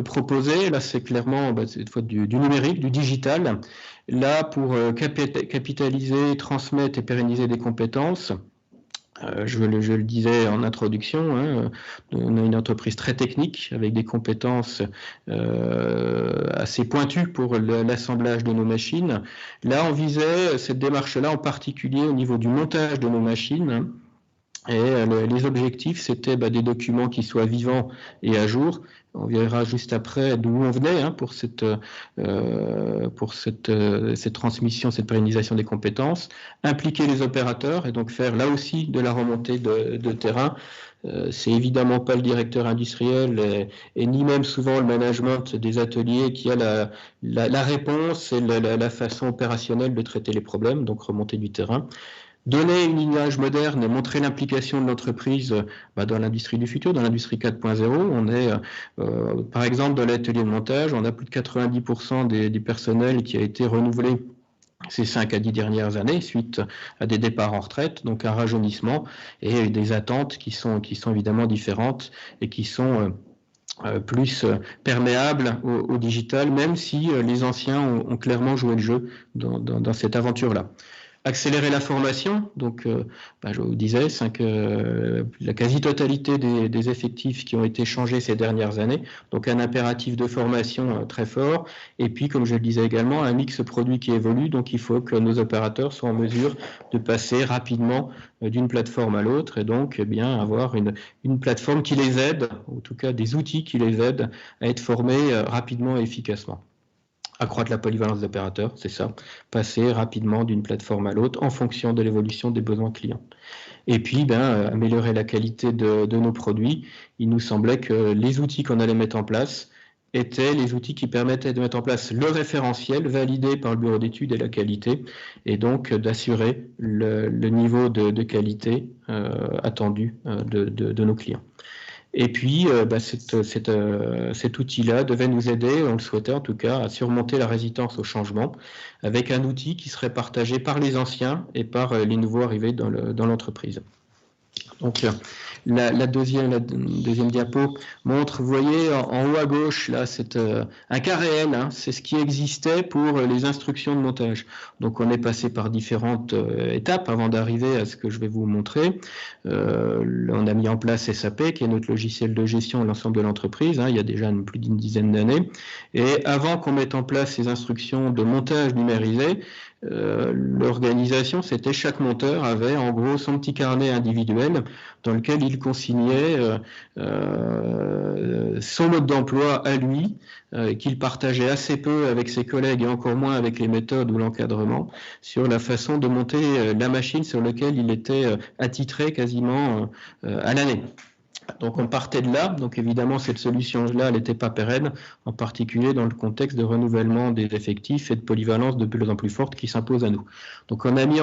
proposé, là c'est clairement cette fois du numérique, du digital, là pour capitaliser, transmettre et pérenniser des compétences. Je le disais en introduction, on a une entreprise très technique avec des compétences assez pointues pour l'assemblage de nos machines. Là on visait cette démarche-là en particulier au niveau du montage de nos machines. Et les objectifs, c'était des documents qui soient vivants et à jour. On verra juste après d'où on venait pour cette transmission, cette pérennisation des compétences. Impliquer les opérateurs et donc faire là aussi de la remontée de terrain. C'est évidemment pas le directeur industriel et ni même souvent le management des ateliers qui a la réponse et la façon opérationnelle de traiter les problèmes, donc remontée du terrain. Donner une image moderne et montrer l'implication de l'entreprise dans l'industrie du futur, dans l'industrie 4.0. On est, par exemple, dans l'atelier de montage, on a plus de 90% du personnel qui a été renouvelé ces 5 à 10 dernières années suite à des départs en retraite, donc un rajeunissement et des attentes qui sont évidemment différentes et qui sont plus perméables au digital, même si les anciens ont clairement joué le jeu dans cette aventure-là. Accélérer la formation, donc je vous disais, la quasi-totalité des effectifs qui ont été changés ces dernières années, donc un impératif de formation très fort, et puis comme je le disais également, un mix produit qui évolue, donc il faut que nos opérateurs soient en mesure de passer rapidement d'une plateforme à l'autre, et donc avoir une plateforme qui les aide, en tout cas des outils qui les aident à être formés rapidement et efficacement. Accroître la polyvalence d'opérateurs, c'est ça, passer rapidement d'une plateforme à l'autre en fonction de l'évolution des besoins clients. Et puis, améliorer la qualité de nos produits. Il nous semblait que les outils qu'on allait mettre en place étaient les outils qui permettaient de mettre en place le référentiel validé par le bureau d'études et la qualité, et donc d'assurer le niveau de qualité attendu de nos clients. Et puis, cet outil-là devait nous aider, on le souhaitait en tout cas, à surmonter la résistance au changement, avec un outil qui serait partagé par les anciens et par les nouveaux arrivés dans l'entreprise. Donc, la deuxième diapo montre, vous voyez, en haut à gauche, là, c'est un cas réel, hein, c'est ce qui existait pour les instructions de montage. Donc, on est passé par différentes étapes avant d'arriver à ce que je vais vous montrer. On a mis en place SAP, qui est notre logiciel de gestion de l'ensemble de l'entreprise, hein, il y a déjà plus d'une dizaine d'années. Et avant qu'on mette en place ces instructions de montage numérisées, l'organisation, c'était chaque monteur avait en gros son petit carnet individuel dans lequel il consignait son mode d'emploi à lui, qu'il partageait assez peu avec ses collègues et encore moins avec les méthodes ou l'encadrement sur la façon de monter la machine sur laquelle il était attitré quasiment à l'année. Donc on partait de là, donc évidemment cette solution-là, elle n'était pas pérenne, en particulier dans le contexte de renouvellement des effectifs et de polyvalence de plus en plus forte qui s'impose à nous. Donc on a mis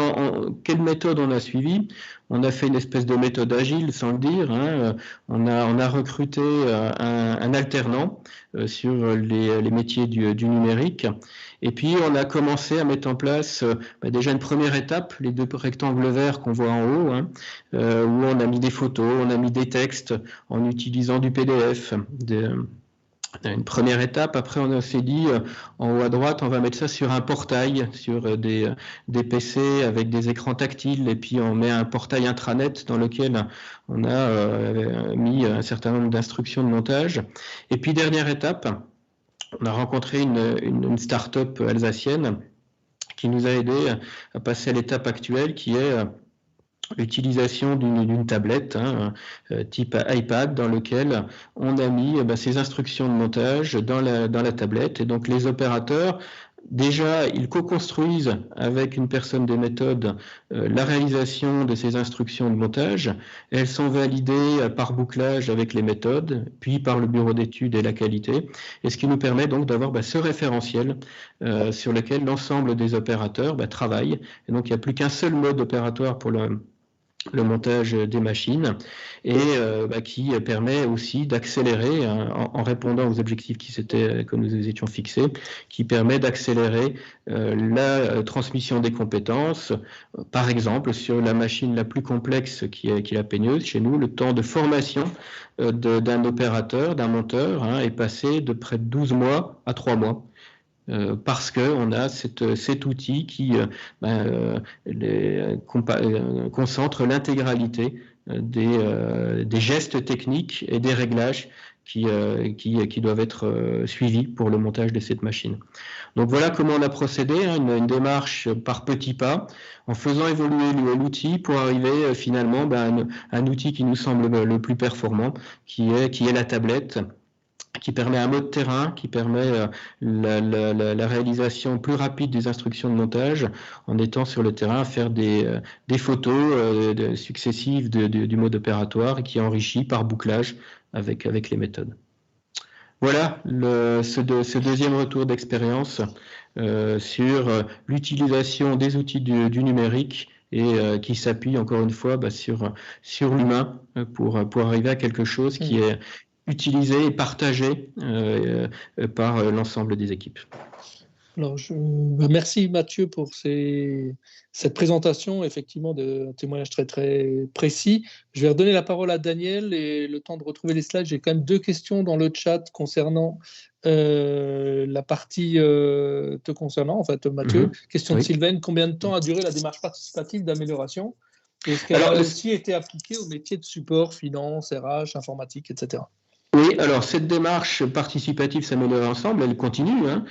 quelle méthode on a suivi? On a fait une espèce de méthode agile, sans le dire, hein. On a recruté un alternant sur les métiers du numérique. Et puis, on a commencé à mettre en place déjà une première étape, les deux rectangles verts qu'on voit en haut, hein, où on a mis des photos, on a mis des textes en utilisant du PDF. Une première étape. Après, on s'est dit, en haut à droite, on va mettre ça sur un portail, sur des PC avec des écrans tactiles, et puis on met un portail intranet dans lequel on a mis un certain nombre d'instructions de montage. Et puis, dernière étape, on a rencontré une start-up alsacienne qui nous a aidé à passer à l'étape actuelle, qui est l'utilisation d'une tablette type iPad dans lequel on a mis ces instructions de montage dans la tablette. Et donc les opérateurs, déjà, ils co-construisent avec une personne des méthodes la réalisation de ces instructions de montage. Elles sont validées par bouclage avec les méthodes, puis par le bureau d'études et la qualité, et ce qui nous permet donc d'avoir ce référentiel sur lequel l'ensemble des opérateurs travaillent. Et donc, il n'y a plus qu'un seul mode opératoire pour le montage des machines, et qui permet aussi d'accélérer, en répondant aux objectifs que nous étions fixés, qui permet d'accélérer la transmission des compétences. Par exemple, sur la machine la plus complexe qui est la peigneuse, chez nous, le temps de formation d'un opérateur, d'un monteur, est passé de près de 12 mois à 3 mois. Parce qu'on a cet outil qui concentre l'intégralité des gestes techniques et des réglages qui doivent être suivis pour le montage de cette machine. Donc voilà comment on a procédé, une démarche par petits pas, en faisant évoluer l'outil pour arriver finalement à un outil qui nous semble le plus performant, qui est la tablette, qui permet un mode terrain, qui permet la réalisation plus rapide des instructions de montage en étant sur le terrain à faire des photos successives du mode opératoire et qui est enrichi par bouclage avec les méthodes. Voilà ce deuxième retour d'expérience sur l'utilisation des outils du numérique et qui s'appuie encore une fois sur l'humain pour arriver à quelque chose qui est utilisé et partagé par l'ensemble des équipes. Alors, merci Mathieu pour cette présentation, effectivement, d'un témoignage très très précis. Je vais redonner la parole à Daniel et le temps de retrouver les slides. J'ai quand même 2 questions dans le chat concernant la partie te concernant, en fait, Mathieu. Question de Sylvain, combien de temps a duré la démarche participative d'amélioration? Est-ce qu'elle a aussi été appliquée aux métiers de support, finance, RH, informatique, etc. Oui, alors cette démarche participative s'améliorer ensemble, elle continue. Hein.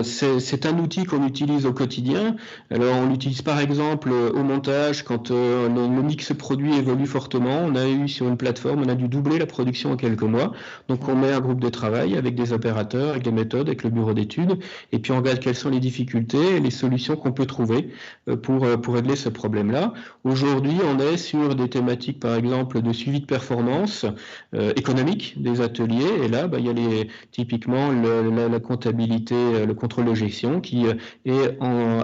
C'est un outil qu'on utilise au quotidien. Alors on l'utilise par exemple au montage quand le mix produit évolue fortement. On a eu sur une plateforme, on a dû doubler la production en quelques mois. Donc on met un groupe de travail avec des opérateurs, avec des méthodes, avec le bureau d'études, et puis on regarde quelles sont les difficultés et les solutions qu'on peut trouver pour régler ce problème-là. Aujourd'hui, on est sur des thématiques par exemple de suivi de performance économique des ateliers, et là il y a typiquement la comptabilité, le contrôle de gestion qui est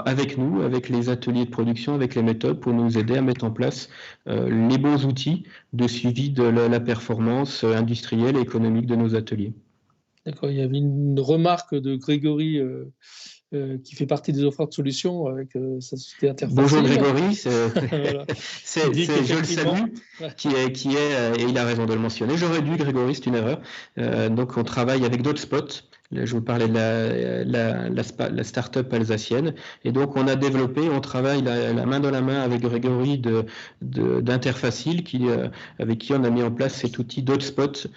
avec nous, avec les ateliers de production, avec les méthodes pour nous aider à mettre en place les bons outils de suivi de la performance industrielle et économique de nos ateliers. D'accord, il y avait une remarque de Grégory qui fait partie des offres de solutions avec sa société Interfacil. Bonjour Grégory, voilà. Je le salue, qui est et il a raison de le mentionner. J'aurais dû, Grégory, c'est une erreur. Donc on travaille avec d'autres spots. Je vous parlais de la start-up alsacienne. Et donc, on a développé, on travaille la main dans la main avec Grégory d'Interfacil, avec qui on a mis en place cet outil d'hotspot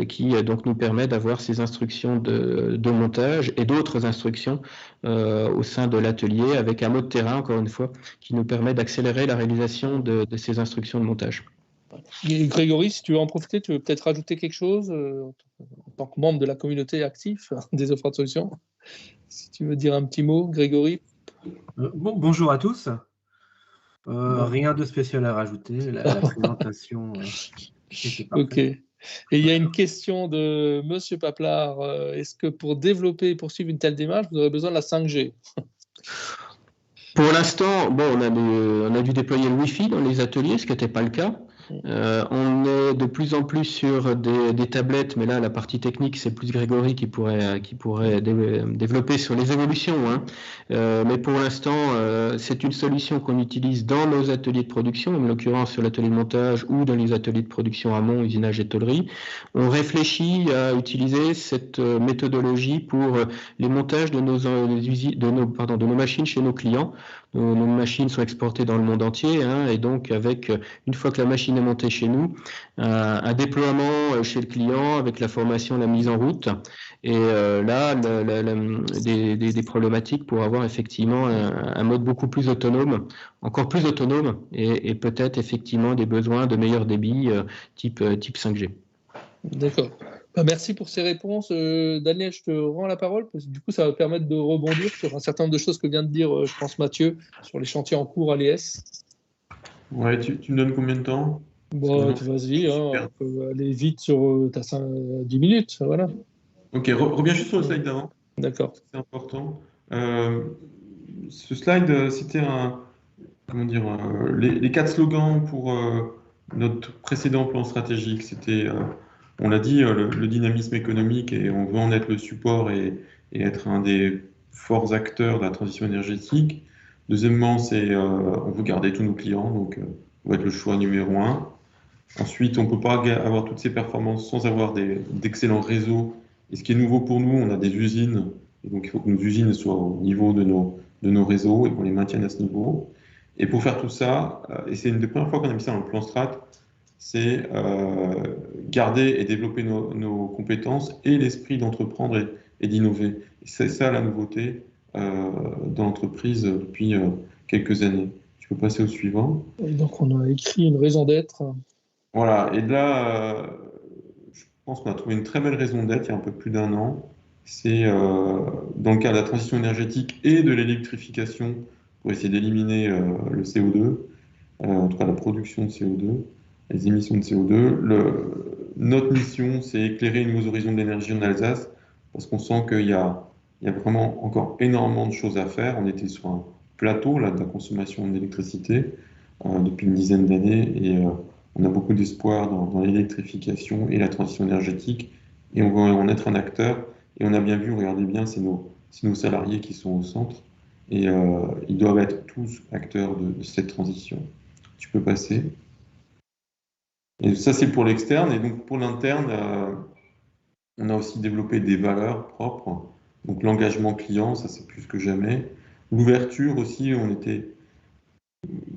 qui donc nous permet d'avoir ces instructions de montage et d'autres instructions au sein de l'atelier avec un mode terrain, encore une fois, qui nous permet d'accélérer la réalisation de ces instructions de montage. Et Grégory, si tu veux en profiter, tu veux peut-être rajouter quelque chose en tant que membre de la communauté active des offres de solutions. Si tu veux dire un petit mot, Grégory. Bonjour à tous. Rien de spécial à rajouter. La présentation. Ok. Et il y a une question de Monsieur Paplard. Est-ce que pour développer et poursuivre une telle démarche, vous aurez besoin de la 5G? Pour l'instant, on a dû déployer le Wi-Fi dans les ateliers, ce qui n'était pas le cas. On est de plus en plus sur des tablettes, mais là, la partie technique, c'est plus Grégory qui pourrait développer sur les évolutions. Hein. Mais pour l'instant, c'est une solution qu'on utilise dans nos ateliers de production, en l'occurrence sur l'atelier de montage ou dans les ateliers de production amont, usinage et tôlerie. On réfléchit à utiliser cette méthodologie pour les montages de nos machines chez nos clients. Nos machines sont exportées dans le monde entier, hein, et donc une fois que la machine est montée chez nous, un déploiement chez le client avec la formation, la mise en route, et là des problématiques pour avoir effectivement un mode beaucoup plus autonome, encore plus autonome, et peut-être effectivement des besoins de meilleur débit type 5G. D'accord. Merci pour ces réponses. Daniel, je te rends la parole, parce que du coup, ça va permettre de rebondir sur un certain nombre de choses que vient de dire, je pense, Mathieu, sur les chantiers en cours à l'ES. Ouais, tu me donnes combien de temps? Vas-y, on peut aller vite sur 10 minutes, voilà. Ok, reviens juste sur le slide d'avant. D'accord. C'est important. Ce slide, c'était les 4 slogans pour notre précédent plan stratégique. C'était, on l'a dit, le dynamisme économique, et on veut en être le support et être un des forts acteurs de la transition énergétique. Deuxièmement, c'est on veut garder tous nos clients, donc on va être le choix numéro 1. Ensuite, on ne peut pas avoir toutes ces performances sans avoir d'excellents réseaux. Et ce qui est nouveau pour nous, on a des usines, et donc il faut que nos usines soient au niveau de nos réseaux et qu'on les maintienne à ce niveau. Et pour faire tout ça, et c'est une des premières fois qu'on a mis ça dans le plan strat, c'est garder et développer nos compétences et l'esprit d'entreprendre et d'innover. C'est ça la nouveauté dans l'entreprise depuis quelques années. Tu peux passer au suivant. Et donc on a écrit une raison d'être. Voilà, et là, je pense qu'on a trouvé une très belle raison d'être il y a un peu plus d'1 an. C'est dans le cadre de la transition énergétique et de l'électrification pour essayer d'éliminer le CO2, en tout cas la production de CO2, les émissions de CO2. Notre mission, c'est éclairer nos horizons de l'énergie en Alsace, parce qu'on sent qu'il y a vraiment encore énormément de choses à faire. On était sur un plateau là, de la consommation d'électricité depuis une dizaine d'années, et on a beaucoup d'espoir dans l'électrification et la transition énergétique, et on va en être un acteur. Et on a bien vu, regardez bien, c'est nos c'est nos salariés qui sont au centre. Et ils doivent être tous acteurs de cette transition. Tu peux passer. Et ça, c'est pour l'externe. Et donc, pour l'interne, on a aussi développé des valeurs propres. Donc, l'engagement client, ça, c'est plus que jamais. L'ouverture aussi, on était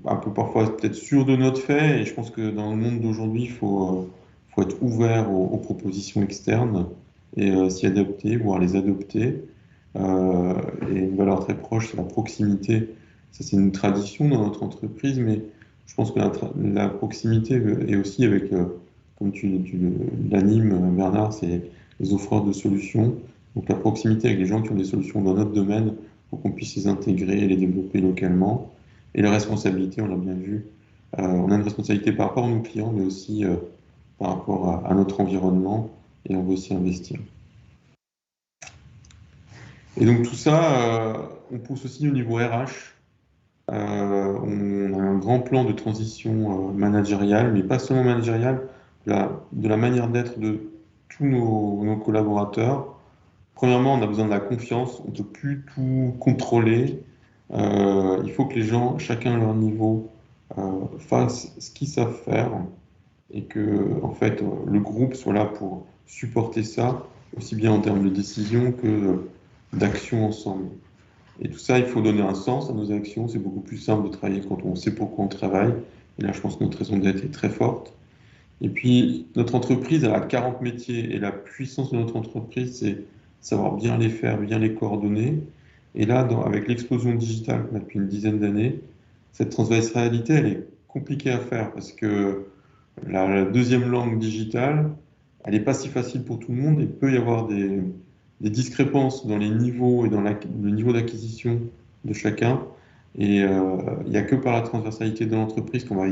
un peu parfois peut-être sûr de notre fait. Et je pense que dans le monde d'aujourd'hui, il faut être ouvert aux propositions externes et s'y adapter, voire les adopter. Et une valeur très proche, c'est la proximité. Ça, c'est une tradition dans notre entreprise, mais je pense que la proximité est aussi avec, comme tu l'animes, Bernard, c'est les offreurs de solutions. Donc la proximité avec les gens qui ont des solutions dans notre domaine pour qu'on puisse les intégrer et les développer localement. Et la responsabilité, on l'a bien vu, on a une responsabilité par rapport à nos clients, mais aussi par rapport à notre environnement, et on veut aussi investir. Et donc tout ça, on pousse aussi au niveau RH. On a un grand plan de transition managériale, mais pas seulement managériale, de la manière d'être de tous nos collaborateurs. Premièrement, on a besoin de la confiance, on ne peut plus tout contrôler. Il faut que les gens, chacun à leur niveau, fassent ce qu'ils savent faire et que en fait, le groupe soit là pour supporter ça, aussi bien en termes de décision que d'action ensemble. Et tout ça, il faut donner un sens à nos actions. C'est beaucoup plus simple de travailler quand on sait pourquoi on travaille. Et là, je pense que notre raison d'être est très forte. Et puis, notre entreprise, elle a 40 métiers. Et la puissance de notre entreprise, c'est savoir bien les faire, bien les coordonner. Et là, avec l'explosion digitale qu'on a depuis une dizaine d'années, cette transversalité, elle est compliquée à faire parce que la deuxième langue digitale, elle n'est pas si facile pour tout le monde. Il peut y avoir des discrépances dans les niveaux et dans le niveau d'acquisition de chacun. Et il n'y a que par la transversalité de l'entreprise qu'on va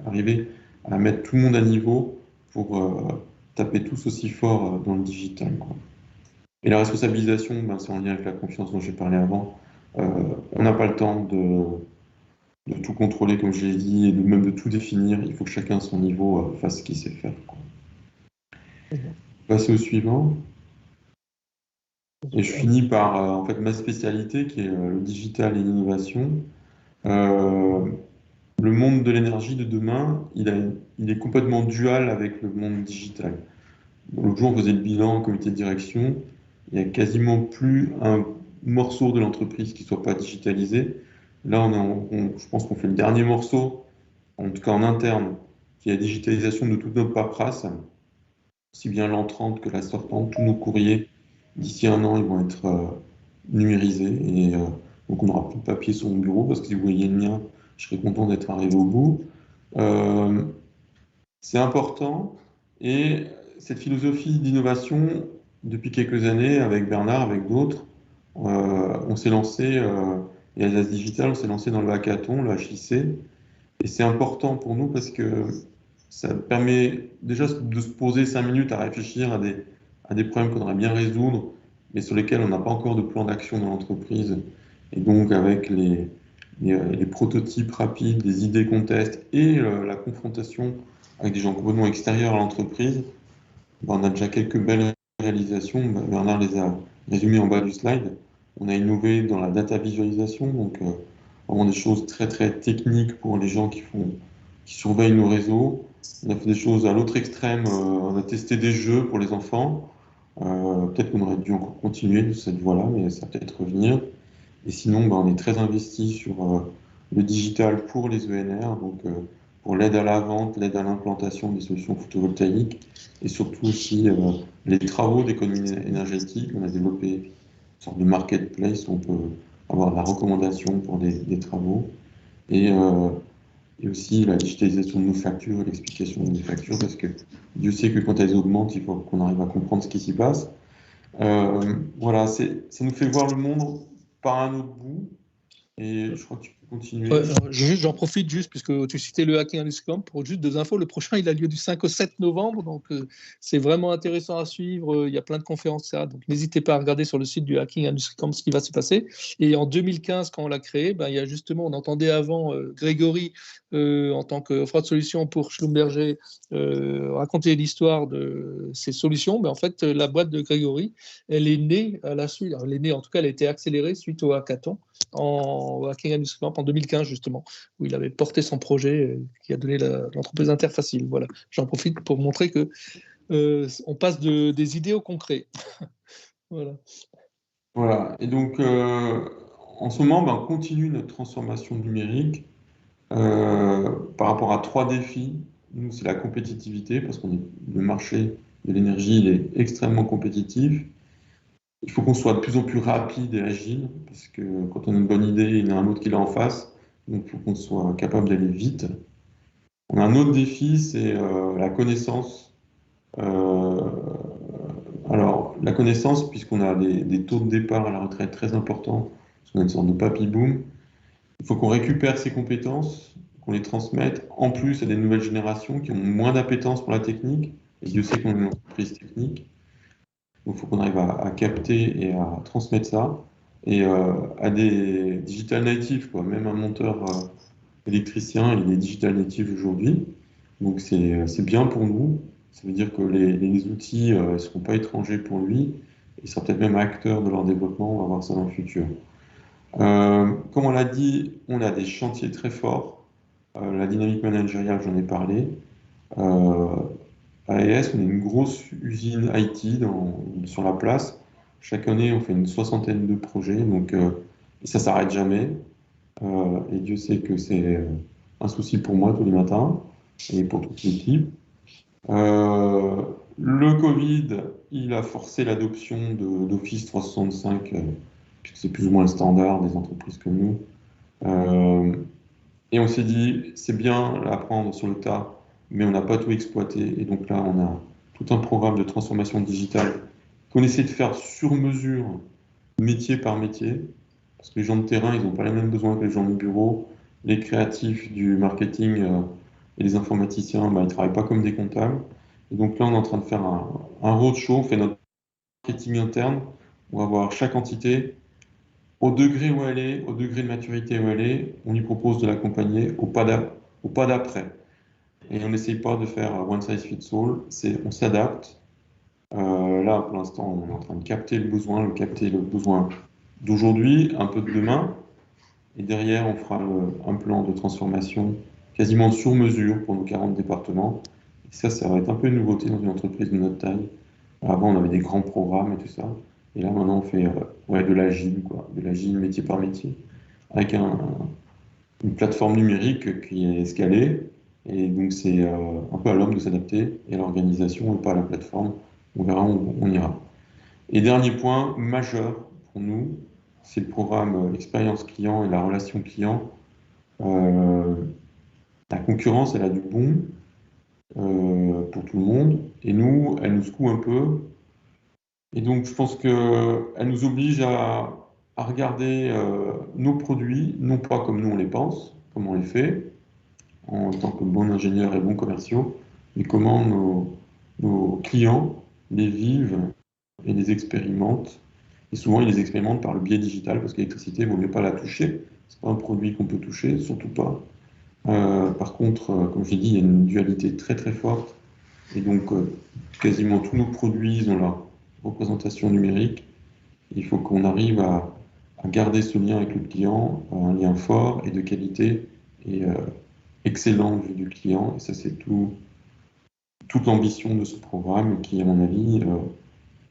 arriver à mettre tout le monde à niveau pour taper tous aussi fort dans le digital, quoi. Et la responsabilisation, ben, c'est en lien avec la confiance dont j'ai parlé avant. On n'a pas le temps de tout contrôler, comme je l'ai dit, et même de tout définir. Il faut que chacun à son niveau fasse ce qu'il sait faire, quoi. Passer au suivant. Et je finis par en fait, ma spécialité qui est le digital et l'innovation. Le monde de l'énergie de demain, il est complètement dual avec le monde digital. L'autre jour, on faisait le bilan au comité de direction. Il n'y a quasiment plus un morceau de l'entreprise qui ne soit pas digitalisé. Là, je pense qu'on fait le dernier morceau, en tout cas en interne, qui est la digitalisation de toute notre paperasse, aussi bien l'entrante que la sortante. Tous nos courriers, d'ici un an, ils vont être numérisés. Et donc, on n'aura plus de papier sur mon bureau, parce que si vous voyez le mien, je serais content d'être arrivé au bout. C'est important. Et cette philosophie d'innovation, depuis quelques années, avec Bernard, avec d'autres, on s'est lancé, et Alsace Digital, on s'est lancé dans le hackathon, le HIC. Et c'est important pour nous parce que ça permet déjà de se poser 5 minutes à réfléchir à des problèmes qu'on aimerait bien résoudre, mais sur lesquels on n'a pas encore de plan d'action dans l'entreprise. Et donc, avec les prototypes rapides, les idées qu'on teste et la confrontation avec des gens complètement extérieurs à l'entreprise, ben, on a déjà quelques belles réalisations. Bernard les a résumées en bas du slide. On a innové dans la data visualisation, donc vraiment des choses très très techniques pour les gens qui surveillent nos réseaux. On a fait des choses à l'autre extrême. On a testé des jeux pour les enfants. Peut-être qu'on aurait dû encore continuer de cette voie-là, mais ça va peut-être revenir. Et sinon, ben, on est très investi sur le digital pour les ENR, donc pour l'aide à la vente, l'aide à l'implantation des solutions photovoltaïques, et surtout aussi les travaux d'économie énergétique. On a développé une sorte de marketplace où on peut avoir de la recommandation pour des travaux, et aussi la digitalisation de nos factures, l'explication des factures, parce que Dieu sait que quand elles augmentent, il faut qu'on arrive à comprendre ce qui s'y passe. Voilà, ça nous fait voir le monde par un autre bout, et je crois que tu peux continuer. J'en profite juste, puisque tu citais le Hacking Industry Camp, pour juste 2 infos. Le prochain, il a lieu du 5 au 7 novembre, donc c'est vraiment intéressant à suivre. Il y a plein de conférences, etc. Donc n'hésitez pas à regarder sur le site du Hacking Industry Camp ce qui va se passer. Et en 2015, quand on l'a créé, il y a justement, on entendait avant Grégory, en tant qu'offre de solution pour Schlumberger, raconter l'histoire de ces solutions. En fait, la boîte de Grégory, elle est née à la suite, elle est née, en tout cas, elle a été accélérée suite au hackathon en Hacking Industry Camp en 2015 justement, où il avait porté son projet qui a donné l'entreprise Interfacile. Voilà, j'en profite pour montrer que on passe des idées au concret. Voilà. Voilà. Et donc, en ce moment, on continue notre transformation numérique par rapport à 3 défis. Nous, c'est la compétitivité, parce que le marché de l'énergie, il est extrêmement compétitif. Il faut qu'on soit de plus en plus rapide et agile, parce que quand on a une bonne idée, il y en a un autre qui l'a en face, donc il faut qu'on soit capable d'aller vite. On a un autre défi, c'est la connaissance. Alors, la connaissance, puisqu'on a des taux de départ à la retraite très importants, parce qu'on a une sorte de papy boom, il faut qu'on récupère ces compétences, qu'on les transmette, en plus à des nouvelles générations qui ont moins d'appétence pour la technique, et Dieu sait qu'on est une entreprise technique. Donc, il faut qu'on arrive à capter et à transmettre ça. Et à des digital natives, quoi. Même un monteur électricien, il est digital native aujourd'hui. Donc, c'est bien pour nous. Ça veut dire que les outils ne seront pas étrangers pour lui. Il sera peut-être même acteur de leur développement. On va voir ça dans le futur. Comme on l'a dit, on a des chantiers très forts. La dynamique managériale, j'en ai parlé. À AES, on est une grosse usine IT sur la place. Chaque année, on fait une 60aine de projets, donc et ça ne s'arrête jamais. Et Dieu sait que c'est un souci pour moi tous les matins et pour toute l'équipe. Le Covid, il a forcé l'adoption d'Office 365, puisque c'est plus ou moins le standard des entreprises comme nous. Et on s'est dit, c'est bien l'apprendre sur le tas, mais on n'a pas tout exploité. Et donc là, on a tout un programme de transformation digitale qu'on essaie de faire sur mesure, métier par métier, parce que les gens de terrain, ils n'ont pas les mêmes besoins que les gens de bureau. Les créatifs du marketing et les informaticiens, ils ne travaillent pas comme des comptables. Et donc là, on est en train de faire un roadshow, on fait notre marketing interne, on va voir chaque entité, au degré où elle est, au degré de maturité où elle est, on lui propose de l'accompagner au pas d'après. Et on n'essaye pas de faire one size fits all, on s'adapte. Là, pour l'instant, on est en train de capter le besoin d'aujourd'hui, un peu de demain. Et derrière, on fera un plan de transformation quasiment sur mesure pour nos 40 départements. Et ça va être un peu une nouveauté dans une entreprise de notre taille. Avant, on avait des grands programmes et tout ça. Et là, maintenant, on fait de l'agile, de l'agile métier par métier, avec une plateforme numérique qui est escalée. Et donc, c'est un peu à l'homme de s'adapter et à l'organisation et pas à la plateforme. On verra où on ira. Et dernier point majeur pour nous, c'est le programme expérience client et la relation client. La concurrence, elle a du bon pour tout le monde. Et nous, elle nous secoue un peu. Et donc, je pense qu'elle nous oblige à regarder nos produits, non pas comme nous on les pense, comme on les fait, en tant que bons ingénieurs et bons commerciaux, mais comment nos clients les vivent et les expérimentent. Et souvent, ils les expérimentent par le biais digital, parce que l'électricité, il ne vaut mieux pas la toucher. Ce n'est pas un produit qu'on peut toucher, surtout pas. Par contre, comme je l'ai dit, il y a une dualité très très forte. Et donc, quasiment tous nos produits, ils ont leur représentation numérique. Il faut qu'on arrive à garder ce lien avec le client, un lien fort et de qualité et excellent vu du client. Et ça, c'est toute l'ambition de ce programme qui, à mon avis,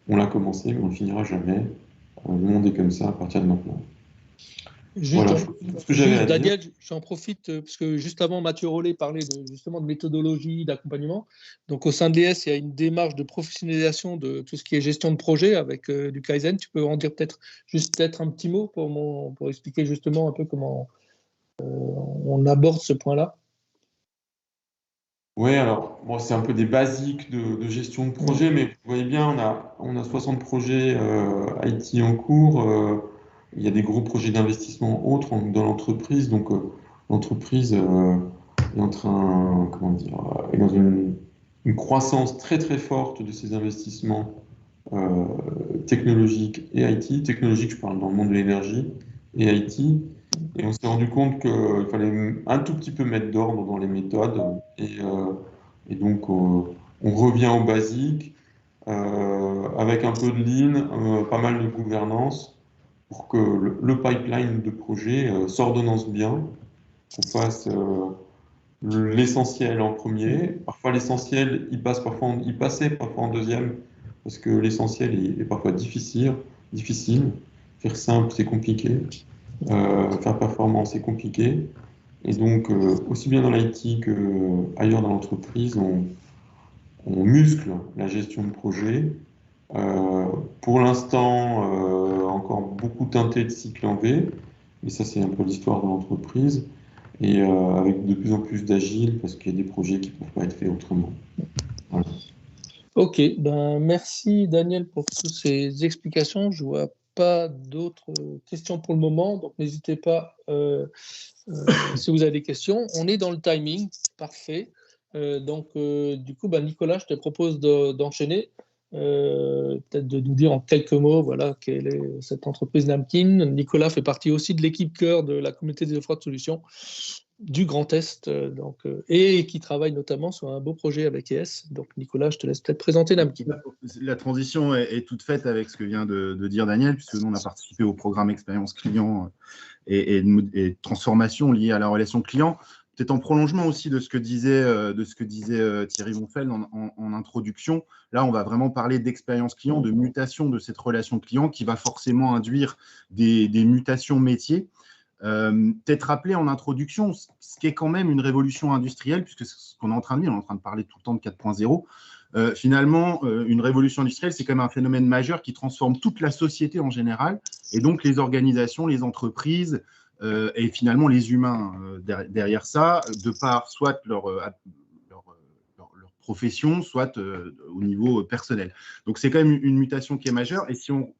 on l'a commencé, mais on ne le finira jamais. Le monde est comme ça à partir de maintenant. Voilà ce que j'avais à dire. Daniel, j'en profite, parce que juste avant, Mathieu Rollet parlait justement de méthodologie, d'accompagnement. Donc, au sein de l'ES, il y a une démarche de professionnalisation de tout ce qui est gestion de projet avec du Kaizen. Tu peux en dire peut-être un petit mot pour expliquer justement un peu comment on aborde ce point-là? Oui, alors, c'est un peu des basiques de gestion de projet, mais vous voyez bien, on a 60 projets IT en cours. il y a des gros projets d'investissement autres dans l'entreprise. Donc, l'entreprise est en train, comment dire, est dans une croissance très très forte de ses investissements technologiques et IT. Technologique, je parle dans le monde de l'énergie, et IT. Et on s'est rendu compte qu'il fallait un tout petit peu mettre d'ordre dans les méthodes. Et donc, on revient au basique, avec un peu de lean, pas mal de gouvernance, pour que le pipeline de projet s'ordonnance bien, qu'on fasse l'essentiel en premier. Parfois, l'essentiel, il passait parfois en deuxième, parce que l'essentiel est parfois difficile. Faire simple, c'est compliqué. Faire performant, c'est compliqué. Et donc, aussi bien dans l'IT qu'ailleurs dans l'entreprise, on muscle la gestion de projet. Pour l'instant, encore beaucoup teinté de cycle en V, mais ça, c'est un peu l'histoire de l'entreprise. Et avec de plus en plus d'agile, parce qu'il y a des projets qui ne peuvent pas être faits autrement. Voilà. Ok, ben merci Daniel pour toutes ces explications. Je vois pas d'autres questions pour le moment, donc n'hésitez pas si vous avez des questions. On est dans le timing, parfait. Du coup, ben, Nicolas, je te propose d'enchaîner, peut-être de nous dire en quelques mots, voilà, quelle est cette entreprise Namkin. Nicolas fait partie aussi de l'équipe cœur de la communauté des offres de solutions du Grand Est, et qui travaille notamment sur un beau projet avec ES. Donc Nicolas, je te laisse peut-être présenter Namkin. La transition est toute faite avec ce que vient de dire Daniel, puisque nous, on a participé au programme Expérience Client et transformation liée à la relation client. Peut-être en prolongement aussi de ce que disait Thierry Bonfeld en introduction. Là, on va vraiment parler d'expérience client, de mutation de cette relation client qui va forcément induire des mutations métiers. Peut-être rappeler en introduction ce qui est quand même une révolution industrielle, puisque c'est ce qu'on est en train de dire, on est en train de parler tout le temps de 4.0. Finalement, une révolution industrielle, c'est quand même un phénomène majeur qui transforme toute la société en général, et donc les organisations, les entreprises, et finalement les humains derrière ça, de par soit leur profession, soit au niveau personnel. Donc c'est quand même une mutation qui est majeure, et si on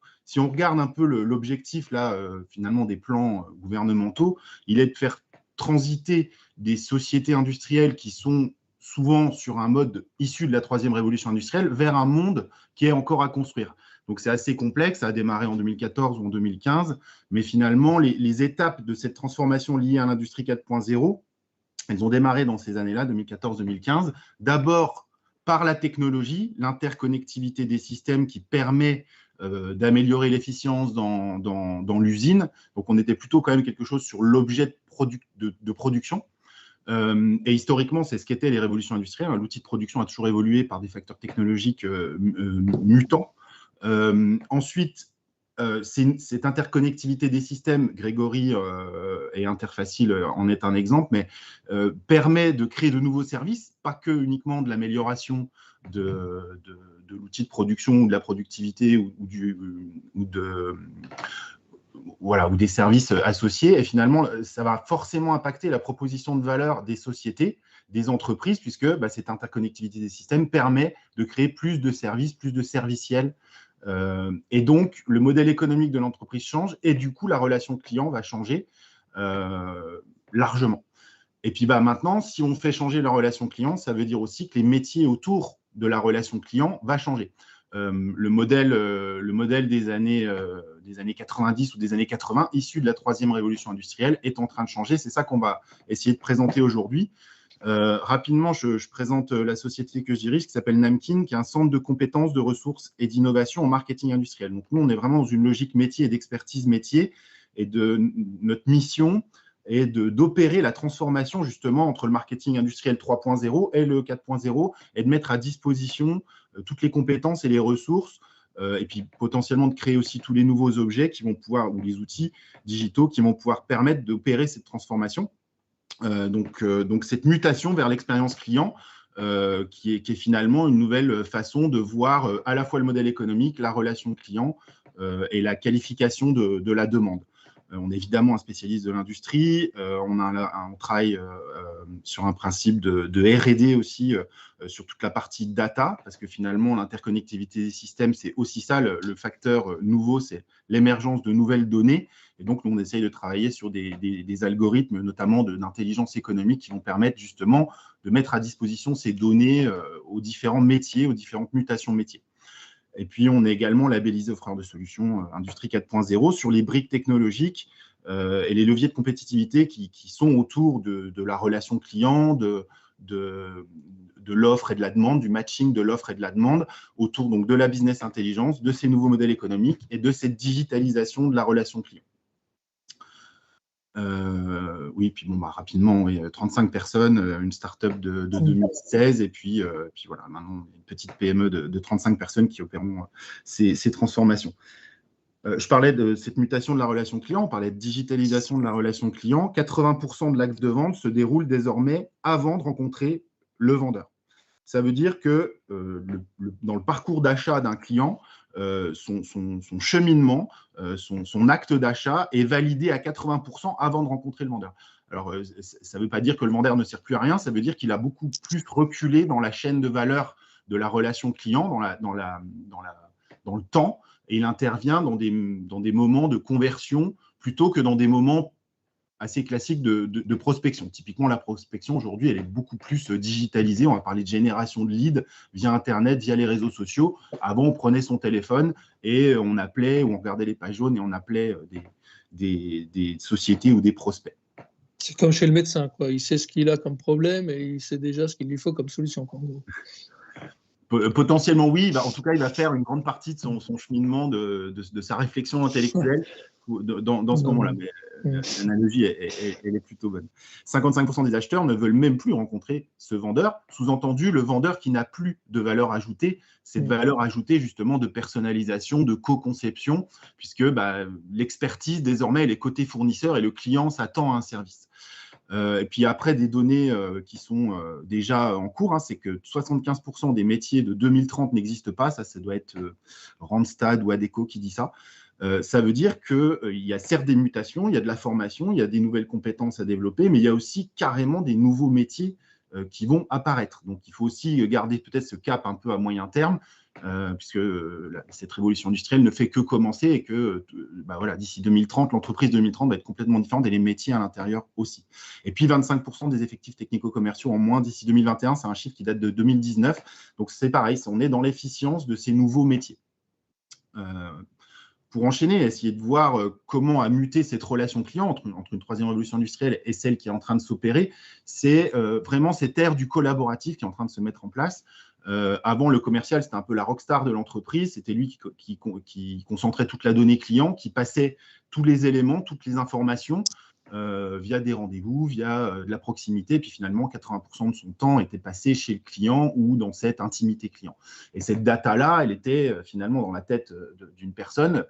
regarde un peu l'objectif là, finalement des plans gouvernementaux, il est de faire transiter des sociétés industrielles qui sont souvent sur un mode issu de la troisième révolution industrielle vers un monde qui est encore à construire. Donc c'est assez complexe, ça a démarré en 2014 ou en 2015, mais finalement les étapes de cette transformation liée à l'industrie 4.0, elles ont démarré dans ces années-là, 2014-2015, d'abord par la technologie, l'interconnectivité des systèmes qui permet d'améliorer l'efficience dans l'usine. Donc, on était plutôt quand même quelque chose sur l'objet de production. Et historiquement, c'est ce qu'étaient les révolutions industrielles. L'outil de production a toujours évolué par des facteurs technologiques mutants. Ensuite, cette interconnectivité des systèmes, Grégory et Interfacile en est un exemple, mais permet de créer de nouveaux services, pas que uniquement de l'amélioration de l'outil de production ou de la productivité ou des services associés. Et finalement, ça va forcément impacter la proposition de valeur des sociétés, des entreprises, puisque cette interconnectivité des systèmes permet de créer plus de services, plus de serviciels. Et donc, le modèle économique de l'entreprise change et du coup, la relation client va changer largement. Et puis maintenant, si on fait changer la relation client, ça veut dire aussi que les métiers autour de la relation client va changer. Le modèle des années 90 ou des années 80, issu de la troisième révolution industrielle, est en train de changer. C'est ça qu'on va essayer de présenter aujourd'hui. Rapidement, je présente la société que je dirige, qui s'appelle Namkin, qui est un centre de compétences, de ressources et d'innovation en marketing industriel. Donc nous, on est vraiment dans une logique métier et d'expertise métier, et notre mission est d'opérer la transformation justement entre le marketing industriel 3.0 et le 4.0, et de mettre à disposition toutes les compétences et les ressources, et puis potentiellement de créer aussi tous les nouveaux objets qui vont pouvoir, ou les outils digitaux qui vont pouvoir permettre d'opérer cette transformation. Donc cette mutation vers l'expérience client, qui est finalement une nouvelle façon de voir à la fois le modèle économique, la relation client et la qualification de la demande. On est évidemment un spécialiste de l'industrie. On travaille sur un principe de R&D aussi, sur toute la partie data, parce que finalement, l'interconnectivité des systèmes, c'est aussi ça, le facteur nouveau, c'est l'émergence de nouvelles données. Et donc, nous, on essaye de travailler sur des algorithmes, notamment d'intelligence économique, qui vont permettre justement de mettre à disposition ces données aux différents métiers, aux différentes mutations métiers. Et puis, on est également labellisé offreur de solutions Industrie 4.0 sur les briques technologiques et les leviers de compétitivité qui sont autour de la relation client, de l'offre et de la demande, du matching de l'offre et de la demande, autour donc de la business intelligence, de ces nouveaux modèles économiques et de cette digitalisation de la relation client. Oui, puis bon, rapidement, oui, 35 personnes, une start-up de 2016, et puis voilà, maintenant une petite PME de 35 personnes qui opéreront ces transformations. Je parlais de cette mutation de la relation client, on parlait de digitalisation de la relation client. 80% de l'acte de vente se déroule désormais avant de rencontrer le vendeur. Ça veut dire que dans le parcours d'achat d'un client, son cheminement, son acte d'achat est validé à 80% avant de rencontrer le vendeur. Alors, ça ne veut pas dire que le vendeur ne sert plus à rien, ça veut dire qu'il a beaucoup plus reculé dans la chaîne de valeur de la relation client, dans le temps, et il intervient dans des moments de conversion plutôt que dans des moments assez classique de prospection. Typiquement, la prospection, aujourd'hui, elle est beaucoup plus digitalisée. On va parler de génération de leads via Internet, via les réseaux sociaux. Avant, on prenait son téléphone et on appelait, ou on regardait les pages jaunes et on appelait des sociétés ou des prospects. C'est comme chez le médecin, quoi. Il sait ce qu'il a comme problème et il sait déjà ce qu'il lui faut comme solution, en gros. Potentiellement, oui. En tout cas, il va faire une grande partie de son cheminement, de sa réflexion intellectuelle dans ce moment-là. Mais l'analogie, elle est plutôt bonne. 55% des acheteurs ne veulent même plus rencontrer ce vendeur. Sous-entendu, le vendeur qui n'a plus de valeur ajoutée, cette valeur ajoutée justement de personnalisation, de co-conception, puisque l'expertise, désormais, elle est côté fournisseur et le client s'attend à un service. Et puis après, des données qui sont déjà en cours, c'est que 75% des métiers de 2030 n'existent pas. Ça doit être Randstad ou Adecco qui dit ça. Ça veut dire qu'il y a certes des mutations, il y a de la formation, il y a des nouvelles compétences à développer, mais il y a aussi carrément des nouveaux métiers qui vont apparaître. Donc, il faut aussi garder peut-être ce cap un peu à moyen terme, puisque cette révolution industrielle ne fait que commencer et que voilà, d'ici 2030, l'entreprise 2030 va être complètement différente et les métiers à l'intérieur aussi. Et puis, 25% des effectifs technico-commerciaux en moins d'ici 2021, c'est un chiffre qui date de 2019. Donc, c'est pareil, on est dans l'efficience de ces nouveaux métiers. Pour enchaîner, essayer de voir comment a muté cette relation client entre une troisième révolution industrielle et celle qui est en train de s'opérer, c'est vraiment cette ère du collaboratif qui est en train de se mettre en place. Avant, le commercial, c'était un peu la rockstar de l'entreprise, c'était lui qui concentrait toute la donnée client, qui passait tous les éléments, toutes les informations via des rendez-vous, via de la proximité, puis finalement 80% de son temps était passé chez le client ou dans cette intimité client. Et cette data-là, elle était finalement dans la tête d'une personne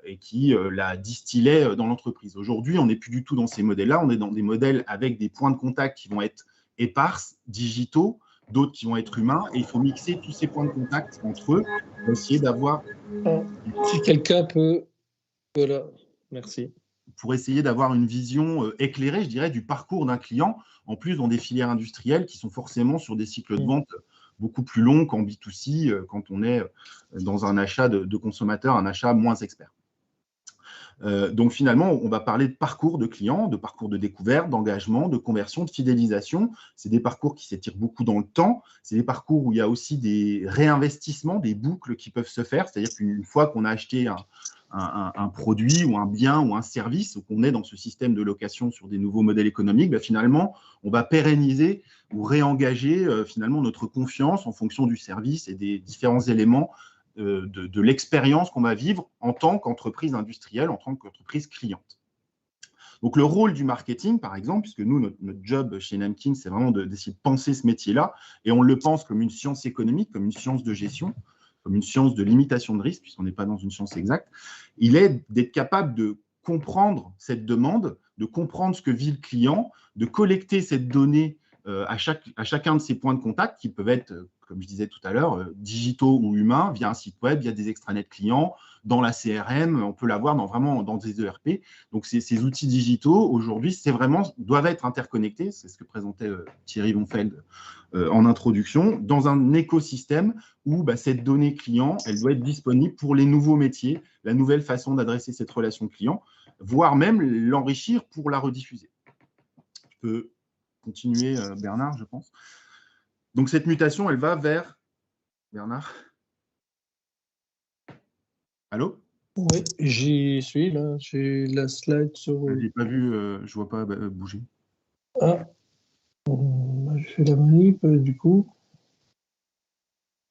et qui la distillait dans l'entreprise. Aujourd'hui, on n'est plus du tout dans ces modèles-là, on est dans des modèles avec des points de contact qui vont être éparses, digitaux, d'autres qui vont être humains, et il faut mixer tous ces points de contact entre eux pour essayer d'avoir… Si quelqu'un peut… Voilà, merci. Pour essayer d'avoir une vision éclairée, je dirais, du parcours d'un client, en plus dans des filières industrielles qui sont forcément sur des cycles de vente beaucoup plus longs qu'en B2C, quand on est dans un achat de consommateur, un achat moins expert. Donc finalement, on va parler de parcours de clients, de parcours de découverte, d'engagement, de conversion, de fidélisation. C'est des parcours qui s'étirent beaucoup dans le temps. C'est des parcours où il y a aussi des réinvestissements, des boucles qui peuvent se faire. C'est-à-dire qu'une fois qu'on a acheté un produit ou un bien ou un service, ou qu'on est dans ce système de location sur des nouveaux modèles économiques, finalement, on va pérenniser ou réengager finalement notre confiance en fonction du service et des différents éléments de l'expérience qu'on va vivre en tant qu'entreprise industrielle, en tant qu'entreprise cliente. Donc, le rôle du marketing, par exemple, puisque nous, notre job chez Namking, c'est vraiment d'essayer de penser ce métier-là, et on le pense comme une science économique, comme une science de gestion, comme une science de limitation de risque, puisqu'on n'est pas dans une science exacte, il est d'être capable de comprendre cette demande, de comprendre ce que vit le client, de collecter cette donnée à chacun de ces points de contact qui peuvent être comme je disais tout à l'heure, digitaux ou humains, via un site web, via des extranets clients, dans la CRM, on peut l'avoir vraiment dans des ERP. Donc, ces outils digitaux, aujourd'hui, doivent être interconnectés, c'est ce que présentait Thierry Bonfeld en introduction, dans un écosystème où cette donnée client, elle doit être disponible pour les nouveaux métiers, la nouvelle façon d'adresser cette relation client, voire même l'enrichir pour la rediffuser. Je peux continuer, Bernard, je pense. Donc, cette mutation, elle va vers… Bernard ? Allô ? Oui, j'y suis là. J'ai la slide sur. Je n'ai pas vu, je ne vois pas bouger. Ah, je fais la manip du coup.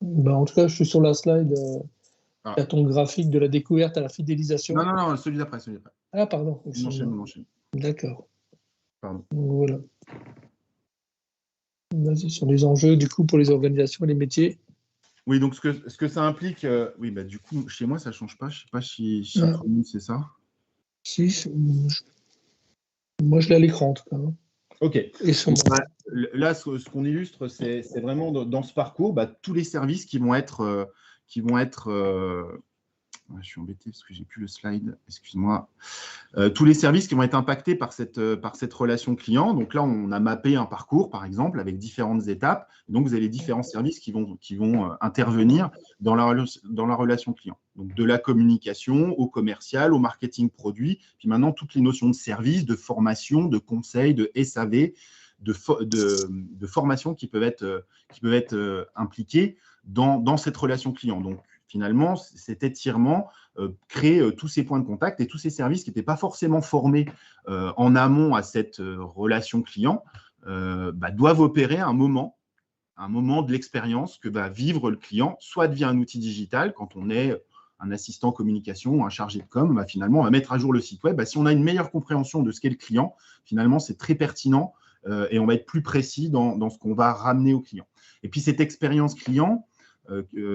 En tout cas, je suis sur la slide. Il y a ton graphique de la découverte à la fidélisation. Non, celui d'après. Ah, pardon. On enchaîne. D'accord. Pardon. Donc, voilà. Vas-y, sur les enjeux du coup pour les organisations et les métiers. Oui, donc ce que ça implique, du coup, chez moi, ça ne change pas. Je ne sais pas si pour nous, c'est ça. Si, moi, je l'ai à l'écran, en tout cas. OK. Et sur là, ce qu'on illustre, c'est vraiment dans ce parcours, tous les services qui vont être… je suis embêté parce que je n'ai plus le slide, excuse-moi. Tous les services qui vont être impactés par cette relation client. Donc là, on a mappé un parcours, par exemple, avec différentes étapes. Donc, vous avez les différents services qui vont intervenir dans la relation client. Donc, de la communication au commercial, au marketing produit, puis maintenant, toutes les notions de service, de formation, de conseil, de SAV, de formation qui peuvent être impliquées dans cette relation client. Donc, finalement, cet étirement crée tous ces points de contact et tous ces services qui n'étaient pas forcément formés en amont à cette relation client doivent opérer un moment de l'expérience que va vivre le client, soit via un outil digital, quand on est un assistant communication ou un chargé de com, finalement, on va mettre à jour le site web. Si on a une meilleure compréhension de ce qu'est le client, finalement, c'est très pertinent et on va être plus précis dans ce qu'on va ramener au client. Et puis, cette expérience client,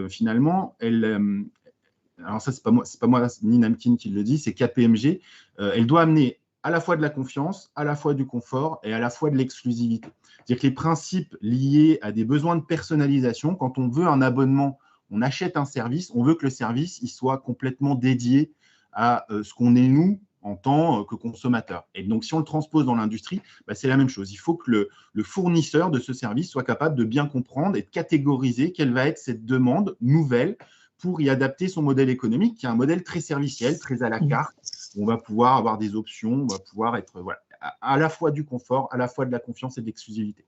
finalement, alors ça, c'est pas moi ni Namkin qui le dit, c'est KPMG, elle doit amener à la fois de la confiance, à la fois du confort et à la fois de l'exclusivité. C'est-à-dire que les principes liés à des besoins de personnalisation, quand on veut un abonnement, on achète un service, on veut que le service il soit complètement dédié à ce qu'on est nous en tant que consommateur. Et donc, si on le transpose dans l'industrie, c'est la même chose. Il faut que le fournisseur de ce service soit capable de bien comprendre et de catégoriser quelle va être cette demande nouvelle pour y adapter son modèle économique, qui est un modèle très serviciel, très à la carte. On va pouvoir avoir des options, on va pouvoir être à la fois du confort, à la fois de la confiance et de l'exclusivité.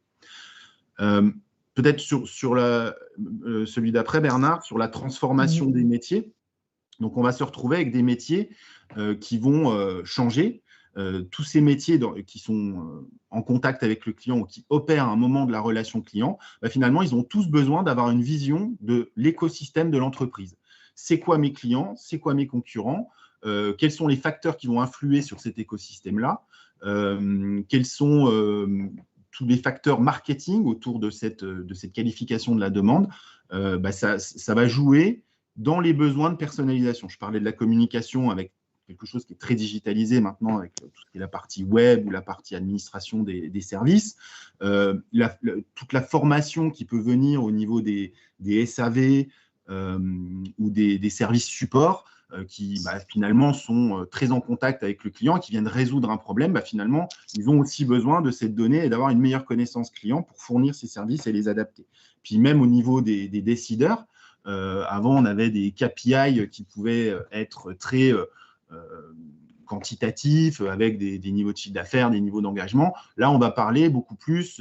Peut-être sur celui d'après, Bernard, sur la transformation des métiers. Donc, on va se retrouver avec des métiers qui vont changer. Tous ces métiers qui sont en contact avec le client ou qui opèrent à un moment de la relation client, finalement, ils ont tous besoin d'avoir une vision de l'écosystème de l'entreprise. C'est quoi mes clients? C'est quoi mes concurrents? Quels sont les facteurs qui vont influer sur cet écosystème-là? Quels sont tous les facteurs marketing autour de cette qualification de la demande? Ça va jouer dans les besoins de personnalisation. Je parlais de la communication avec quelque chose qui est très digitalisé maintenant, avec tout ce qui est la partie web ou la partie administration des services. Toute la formation qui peut venir au niveau des SAV ou des services supports qui finalement sont très en contact avec le client, qui viennent résoudre un problème, finalement, ils ont aussi besoin de cette donnée et d'avoir une meilleure connaissance client pour fournir ces services et les adapter. Puis même au niveau des décideurs, avant, on avait des KPI qui pouvaient être très quantitatifs, avec des niveaux de chiffre d'affaires, des niveaux d'engagement. Là, on va parler beaucoup plus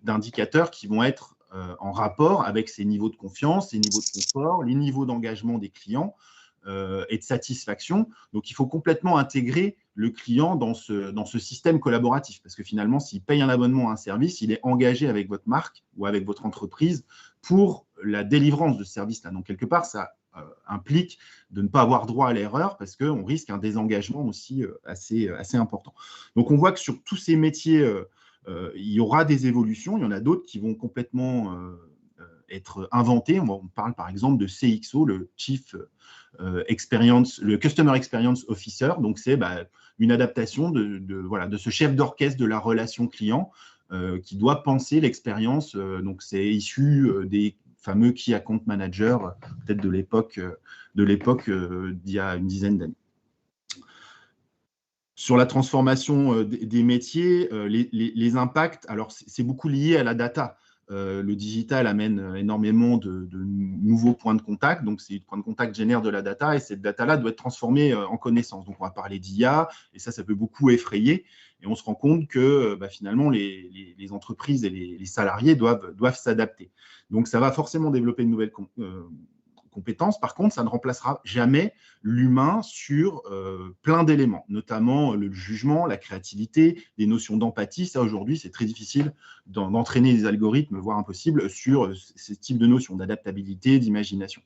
d'indicateurs qui vont être en rapport avec ces niveaux de confiance, ces niveaux de confort, les niveaux d'engagement des clients et de satisfaction. Donc, il faut complètement intégrer le client dans ce système collaboratif, parce que finalement, s'il paye un abonnement à un service, il est engagé avec votre marque ou avec votre entreprise pour la délivrance de ce service-là. Donc, quelque part, ça implique de ne pas avoir droit à l'erreur, parce qu'on risque un désengagement aussi assez important. Donc, on voit que sur tous ces métiers, il y aura des évolutions. Il y en a d'autres qui vont complètement être inventés. On parle par exemple de CXO, le Chief le Customer Experience Officer. Donc, c'est une adaptation de ce chef d'orchestre de la relation client qui doit penser l'expérience. Donc, c'est issu des fameux Key Account Manager, peut-être de l'époque d'il y a une dizaine d'années. Sur la transformation des métiers, les impacts, alors c'est beaucoup lié à la data. Le digital amène énormément de nouveaux points de contact, donc ces points de contact génèrent de la data et cette data-là doit être transformée en connaissances. Donc on va parler d'IA et ça peut beaucoup effrayer et on se rend compte que finalement les entreprises et les salariés doivent s'adapter. Donc ça va forcément développer de nouvelles compétences. Par contre, ça ne remplacera jamais l'humain sur plein d'éléments, notamment le jugement, la créativité, des notions d'empathie. Ça, aujourd'hui, c'est très difficile d'entraîner des algorithmes, voire impossible, sur ces types de notions d'adaptabilité, d'imagination.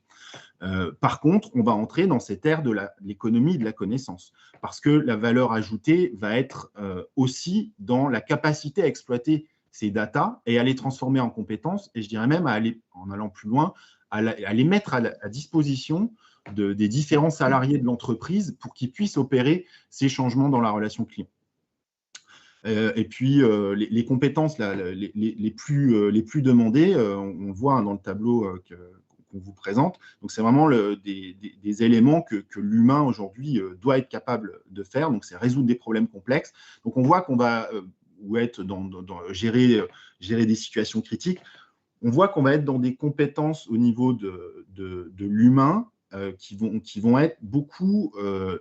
Par contre, on va entrer dans cette ère de l'économie de la connaissance, parce que la valeur ajoutée va être aussi dans la capacité à exploiter ces datas et à les transformer en compétences, et je dirais même, en allant plus loin, à les mettre à disposition des différents salariés de l'entreprise pour qu'ils puissent opérer ces changements dans la relation client. Et puis, les compétences les plus demandées, on voit dans le tableau qu'on vous présente. Donc, c'est vraiment des éléments que l'humain, aujourd'hui, doit être capable de faire. Donc, c'est résoudre des problèmes complexes. Donc, on voit qu'on va être gérer des situations critiques. On voit qu'on va être dans des compétences au niveau de l'humain qui vont être beaucoup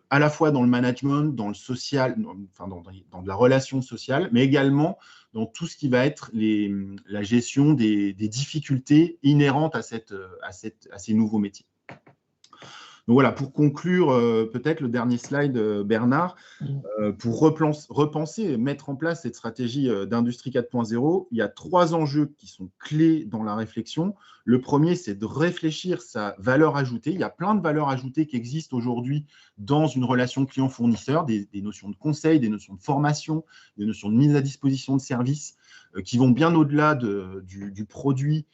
à la fois dans le management, dans le social, dans de la relation sociale, mais également dans tout ce qui va être la gestion des difficultés inhérentes à ces nouveaux métiers. Donc voilà, pour conclure, peut-être le dernier slide, Bernard, pour repenser, mettre en place cette stratégie d'industrie 4.0, il y a 3 enjeux qui sont clés dans la réflexion. Le premier, c'est de réfléchir sa valeur ajoutée. Il y a plein de valeurs ajoutées qui existent aujourd'hui dans une relation client-fournisseur, des notions de conseil, des notions de formation, des notions de mise à disposition de services qui vont bien au-delà du produit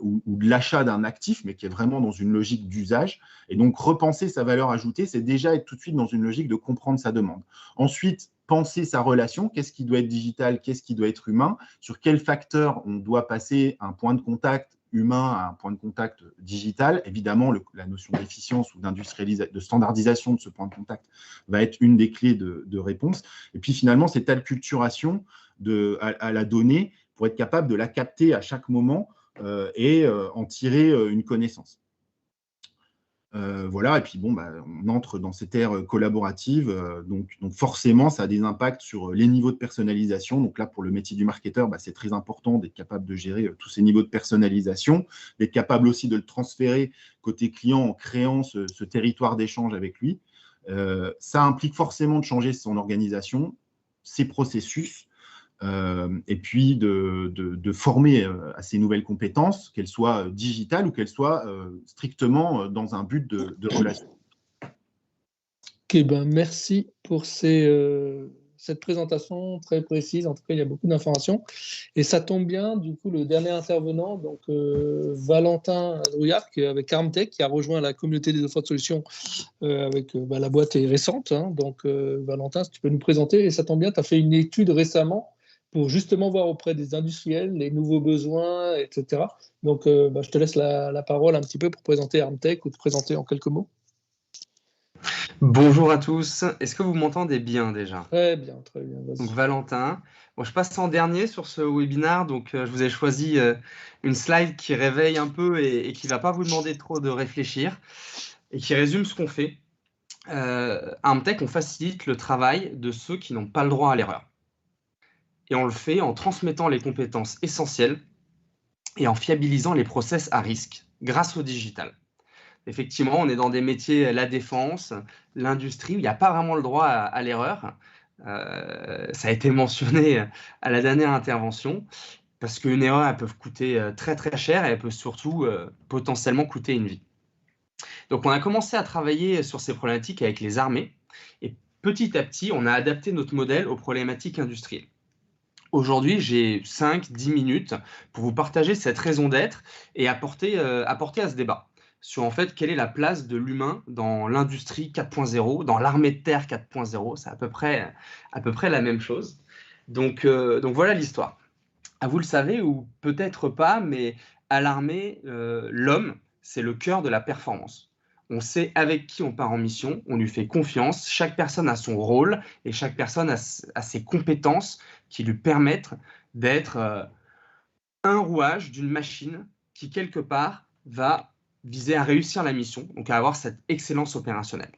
ou de l'achat d'un actif, mais qui est vraiment dans une logique d'usage. Et donc, repenser sa valeur ajoutée, c'est déjà être tout de suite dans une logique de comprendre sa demande. Ensuite, penser sa relation, qu'est-ce qui doit être digital, qu'est-ce qui doit être humain, sur quels facteurs on doit passer un point de contact humain à un point de contact digital. Évidemment, la notion d'efficience ou de standardisation de ce point de contact va être une des clés de réponse. Et puis, finalement, cette acculturation à la donnée pour être capable de la capter à chaque moment et en tirer une connaissance. Voilà, et puis bon, on entre dans cette ère collaborative, donc forcément, ça a des impacts sur les niveaux de personnalisation. Donc là, pour le métier du marketeur, c'est très important d'être capable de gérer tous ces niveaux de personnalisation, d'être capable aussi de le transférer côté client en créant ce territoire d'échange avec lui. Ça implique forcément de changer son organisation, ses processus, et puis de former à ces nouvelles compétences, qu'elles soient digitales ou qu'elles soient strictement dans un but de relation. Ok, merci pour cette présentation très précise. En tout cas, il y a beaucoup d'informations. Et ça tombe bien, du coup, le dernier intervenant, donc Valentin Drouillard, avec Armtech, qui a rejoint la communauté des offres de solutions avec la boîte est récente. Donc, Valentin, si tu peux nous présenter. Et ça tombe bien, tu as fait une étude récemment pour justement voir auprès des industriels les nouveaux besoins, etc. Donc, je te laisse la parole un petit peu pour présenter Armtech ou te présenter en quelques mots. Bonjour à tous. Est-ce que vous m'entendez bien déjà? Très bien, très bien. Donc, Valentin. Bon, je passe en dernier sur ce webinaire, donc je vous ai choisi une slide qui réveille un peu et qui ne va pas vous demander trop de réfléchir et qui résume ce qu'on fait. À Armtech, on facilite le travail de ceux qui n'ont pas le droit à l'erreur. Et on le fait en transmettant les compétences essentielles et en fiabilisant les process à risque grâce au digital. Effectivement, on est dans des métiers, la défense, l'industrie, où il n'y a pas vraiment le droit à l'erreur. Ça a été mentionné à la dernière intervention, parce qu'une erreur, elle peut coûter très très cher et elle peut surtout potentiellement coûter une vie. Donc on a commencé à travailler sur ces problématiques avec les armées, et petit à petit, on a adapté notre modèle aux problématiques industrielles. Aujourd'hui, j'ai 5-10 minutes pour vous partager cette raison d'être et apporter à ce débat sur en fait quelle est la place de l'humain dans l'industrie 4.0, dans l'armée de terre 4.0. C'est à peu près la même chose. Donc voilà l'histoire. Vous le savez ou peut-être pas, mais à l'armée, l'homme, c'est le cœur de la performance. On sait avec qui on part en mission, on lui fait confiance, chaque personne a son rôle et chaque personne a ses compétences qui lui permettent d'être un rouage d'une machine qui, quelque part, va viser à réussir la mission, donc à avoir cette excellence opérationnelle.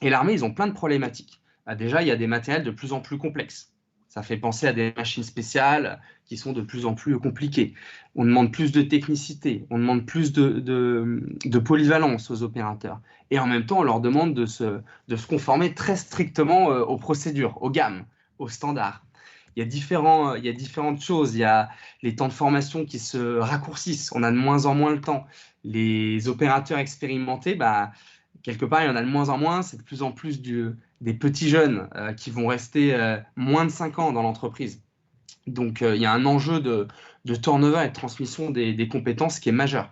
Et l'armée, ils ont plein de problématiques. Déjà, il y a des matériels de plus en plus complexes. Ça fait penser à des machines spéciales qui sont de plus en plus compliquées. On demande plus de technicité, on demande plus de polyvalence aux opérateurs. Et en même temps, on leur demande de se conformer très strictement aux procédures, aux gammes, aux standards. Il y a différentes choses. Il y a les temps de formation qui se raccourcissent. On a de moins en moins le temps. Les opérateurs expérimentés, quelque part, il y en a de moins en moins. C'est de plus en plus des petits jeunes qui vont rester moins de 5 ans dans l'entreprise. Donc, il y a un enjeu de turnover et de transmission des compétences qui est majeur.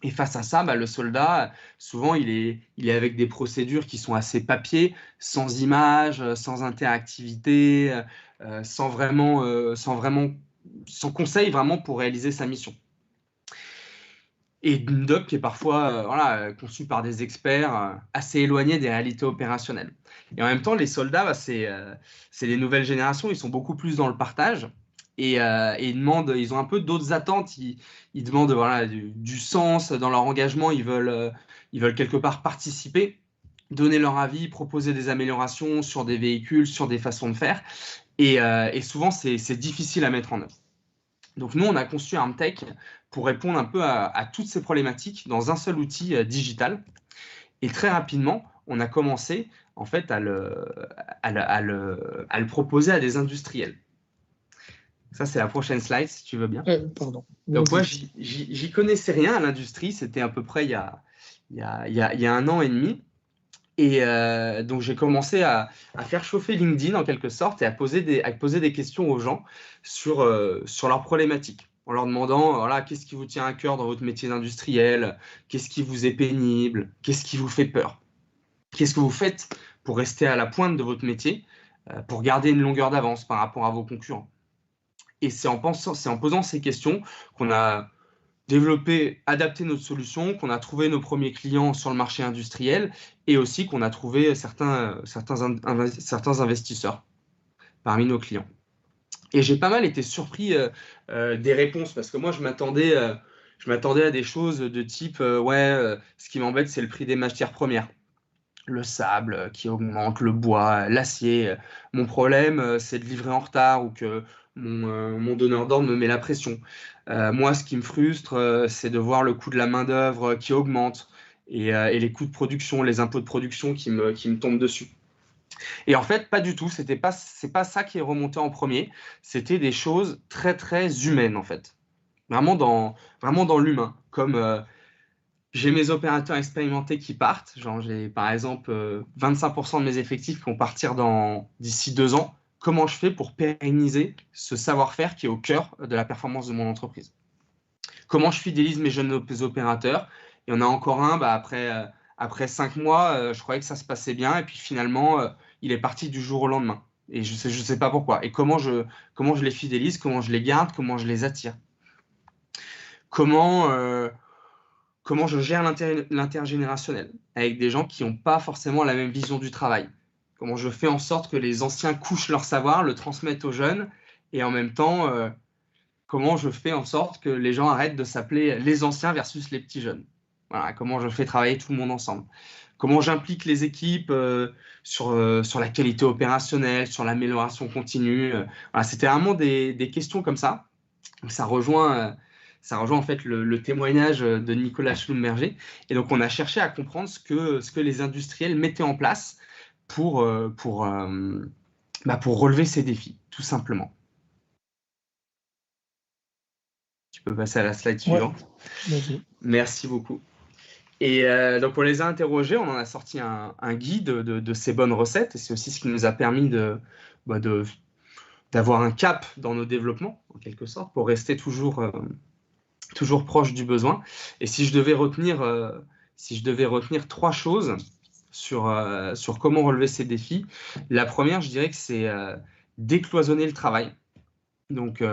Et face à ça, le soldat, souvent, il est avec des procédures qui sont assez papier, sans images, sans interactivité, sans conseil vraiment pour réaliser sa mission. Et une doc qui est parfois conçue par des experts assez éloignés des réalités opérationnelles. Et en même temps, les soldats, c'est les nouvelles générations, ils sont beaucoup plus dans le partage. Et ils ont un peu d'autres attentes. Ils demandent du sens dans leur engagement. Ils veulent quelque part participer, donner leur avis, proposer des améliorations sur des véhicules, sur des façons de faire. Et souvent, c'est difficile à mettre en œuvre. Donc nous, on a conçu ArmTech pour répondre un peu à toutes ces problématiques dans un seul outil digital. Et très rapidement, on a commencé en fait à le proposer à des industriels. Ça, c'est la prochaine slide, si tu veux bien. Pardon. Donc moi, j'y connaissais rien à l'industrie. C'était à peu près il y a 1 an et demi. Et donc, j'ai commencé à faire chauffer LinkedIn en quelque sorte et à poser des questions aux gens sur leurs problématiques, en leur demandant qu'est-ce qui vous tient à cœur dans votre métier d'industriel, qu'est-ce qui vous est pénible, qu'est-ce qui vous fait peur, qu'est-ce que vous faites pour rester à la pointe de votre métier, pour garder une longueur d'avance par rapport à vos concurrents. Et c'est en posant ces questions qu'on a adapté notre solution, qu'on a trouvé nos premiers clients sur le marché industriel et aussi qu'on a trouvé certains investisseurs parmi nos clients. Et j'ai pas mal été surpris des réponses parce que moi, je m'attendais à des choses de type ce qui m'embête, c'est le prix des matières premières. Le sable qui augmente, le bois, l'acier. Mon problème, c'est de livrer en retard ou que mon donneur d'ordre me met la pression. Moi, ce qui me frustre, c'est de voir le coût de la main-d'œuvre qui augmente et les coûts de production, les impôts de production qui me tombent dessus. Et en fait, pas du tout. C'est pas ça qui est remonté en premier. C'était des choses très, très humaines, en fait. Vraiment dans l'humain. Comme j'ai mes opérateurs expérimentés qui partent. J'ai par exemple 25% de mes effectifs qui vont partir d'ici 2 ans. Comment je fais pour pérenniser ce savoir-faire qui est au cœur de la performance de mon entreprise? Comment je fidélise mes jeunes opérateurs? Il y en a encore un, après 5 mois, je croyais que ça se passait bien, et puis finalement, il est parti du jour au lendemain. Et je sais pas pourquoi. Et comment je les fidélise, comment je les garde, comment je les attire? Comment je gère l'intergénérationnel avec des gens qui n'ont pas forcément la même vision du travail? Comment je fais en sorte que les anciens couchent leur savoir, le transmettent aux jeunes, et en même temps, comment je fais en sorte que les gens arrêtent de s'appeler les anciens versus les petits jeunes? Voilà, comment je fais travailler tout le monde ensemble? Comment j'implique les équipes sur la qualité opérationnelle, sur l'amélioration continue? Voilà, c'était vraiment des questions comme ça. Donc, ça rejoint en fait le témoignage de Nicolas Schlumberger. Et donc, on a cherché à comprendre ce que les industriels mettaient en place pour relever ces défis, tout simplement. Tu peux passer à la slide suivante. Ouais. Merci beaucoup. Et donc, on les a interrogés, on en a sorti un guide de ces bonnes recettes, et c'est aussi ce qui nous a permis d'avoir un cap dans nos développements, en quelque sorte, pour rester toujours proche du besoin. Et si je devais retenir 3 choses sur comment relever ces défis, la première, je dirais que c'est décloisonner le travail. Donc,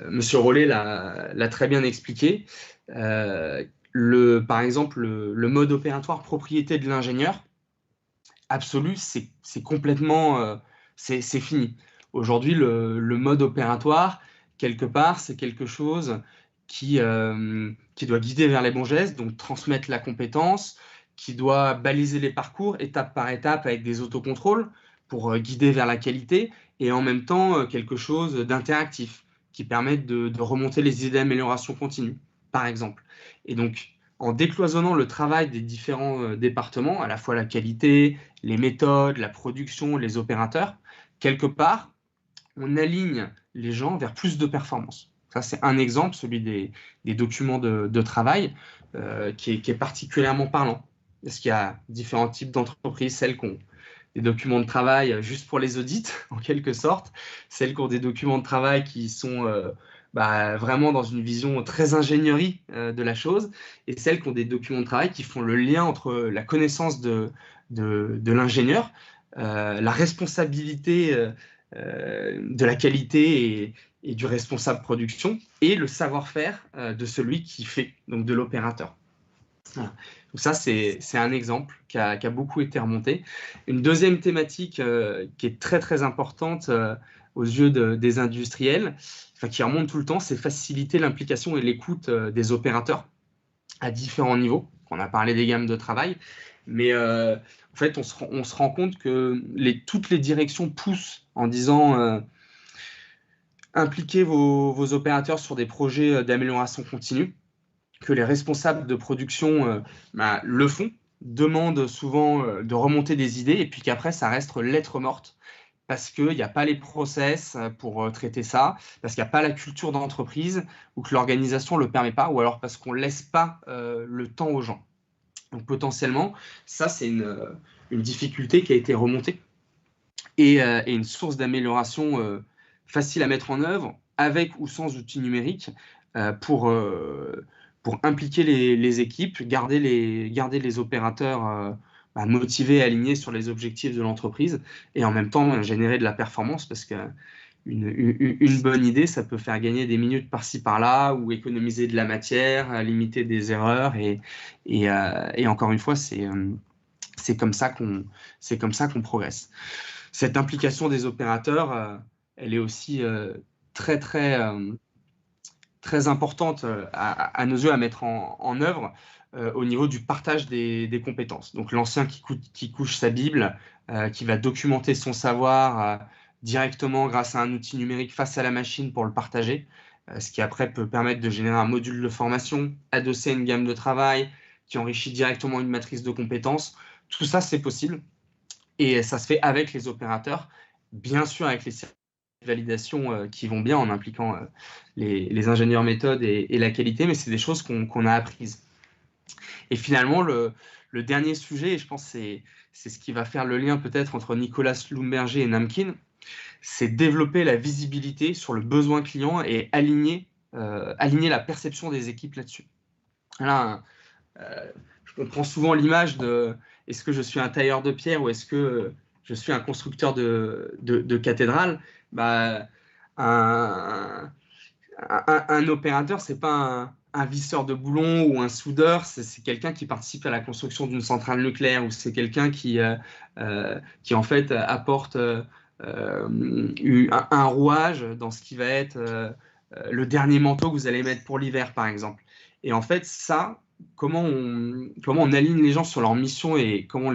Monsieur Rollet l'a très bien expliqué. Par exemple, le mode opératoire propriété de l'ingénieur absolu, c'est complètement c'est fini. Aujourd'hui, le mode opératoire, quelque part, c'est quelque chose qui doit guider vers les bons gestes, donc transmettre la compétence, qui doit baliser les parcours étape par étape avec des autocontrôles pour guider vers la qualité, et en même temps quelque chose d'interactif qui permette de remonter les idées d'amélioration continue, par exemple. Et donc, en décloisonnant le travail des différents départements, à la fois la qualité, les méthodes, la production, les opérateurs, quelque part, on aligne les gens vers plus de performance. Ça, c'est un exemple, celui des documents de travail, qui est particulièrement parlant. Parce qu'il y a différents types d'entreprises, celles qui ont des documents de travail juste pour les audits, en quelque sorte, celles qui ont des documents de travail qui sont vraiment dans une vision très ingénierie de la chose, et celles qui ont des documents de travail qui font le lien entre la connaissance de l'ingénieur, la responsabilité de la qualité et du responsable production, et le savoir-faire de celui qui fait, donc de l'opérateur. Voilà. Donc ça, c'est un exemple qui a beaucoup été remonté. Une deuxième thématique qui est très très importante aux yeux des industriels, qui remonte tout le temps, c'est faciliter l'implication et l'écoute des opérateurs à différents niveaux. On a parlé des gammes de travail, mais en fait, on se rend compte que toutes les directions poussent en disant impliquez vos opérateurs sur des projets d'amélioration continue, que les responsables de production le font, demandent souvent de remonter des idées, et puis qu'après, ça reste lettre morte, parce qu'il n'y a pas les process pour traiter ça, parce qu'il n'y a pas la culture d'entreprise, ou que l'organisation ne le permet pas, ou alors parce qu'on ne laisse pas le temps aux gens. Donc potentiellement, ça, c'est une difficulté qui a été remontée, et une source d'amélioration facile à mettre en œuvre, avec ou sans outils numériques, pour impliquer les équipes, garder les opérateurs motivés, alignés sur les objectifs de l'entreprise, et en même temps générer de la performance, parce qu'une bonne idée, ça peut faire gagner des minutes par-ci par-là, ou économiser de la matière, limiter des erreurs, et encore une fois, c'est comme ça qu'on progresse. Cette implication des opérateurs, elle est aussi très très très importante à nos yeux à mettre en œuvre au niveau du partage des compétences. Donc l'ancien qui couche sa Bible, qui va documenter son savoir directement grâce à un outil numérique face à la machine pour le partager, ce qui après peut permettre de générer un module de formation, adossé à une gamme de travail, qui enrichit directement une matrice de compétences. Tout ça, c'est possible, et ça se fait avec les opérateurs, bien sûr avec les validations qui vont bien en impliquant les ingénieurs méthodes et la qualité, mais c'est des choses qu'on a apprises. Et finalement, le dernier sujet, et je pense que c'est ce qui va faire le lien peut-être entre Nicolas Schlumberger et Namkin, c'est développer la visibilité sur le besoin client et aligner la perception des équipes là-dessus. Là, je comprends souvent l'image de est-ce que je suis un tailleur de pierre ou est-ce que je suis un constructeur de cathédrale. Un opérateur, c'est pas un visseur de boulons ou un soudeur, c'est quelqu'un qui participe à la construction d'une centrale nucléaire, ou c'est quelqu'un qui en fait apporte un rouage dans ce qui va être le dernier manteau que vous allez mettre pour l'hiver, par exemple. Et en fait, ça, comment on aligne les gens sur leur mission et comment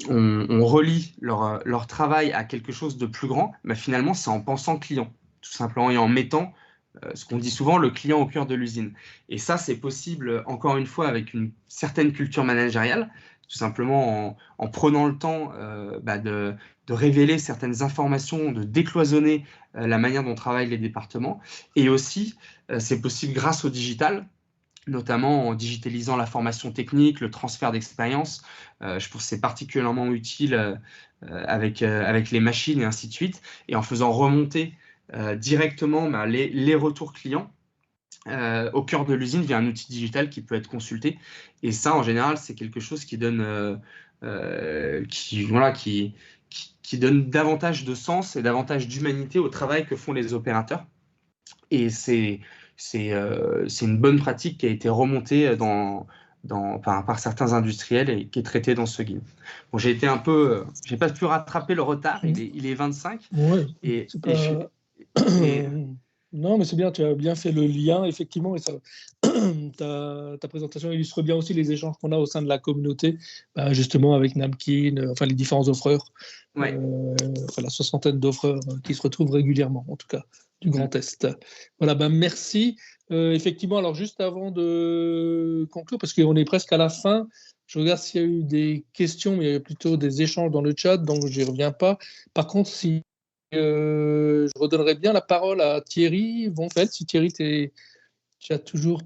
on relie leur travail à quelque chose de plus grand, finalement, c'est en pensant client, tout simplement, et en mettant ce qu'on dit souvent, le client au cœur de l'usine. Et ça, c'est possible, encore une fois, avec une certaine culture managériale, tout simplement en prenant le temps de révéler certaines informations, de décloisonner la manière dont travaillent les départements. Et aussi, c'est possible grâce au digital, notamment en digitalisant la formation technique, le transfert d'expérience. Je trouve que c'est particulièrement utile avec les machines et ainsi de suite, et en faisant remonter directement les retours clients au cœur de l'usine via un outil digital qui peut être consulté. Et ça, en général, c'est quelque chose qui donne, qui qui donne davantage de sens et davantage d'humanité au travail que font les opérateurs. Et c'est une bonne pratique qui a été remontée par certains industriels et qui est traitée dans ce guide. Bon, j'ai pas pu rattraper le retard, il est 25. Ouais, non, mais c'est bien, tu as bien fait le lien, effectivement, et ça, ta présentation illustre bien aussi les échanges qu'on a au sein de la communauté, justement avec Namkin, enfin les différents offreurs, Ouais. la soixantaine d'offreurs qui se retrouvent régulièrement, en tout cas, du Grand Est. Voilà, merci. Effectivement, alors juste avant de conclure, parce qu'on est presque à la fin, je regarde s'il y a eu des questions, mais il y a plutôt des échanges dans le chat, donc je n'y reviens pas. Par contre, si je redonnerai bien la parole à Thierry Vonfeld. Si Thierry, tu as toujours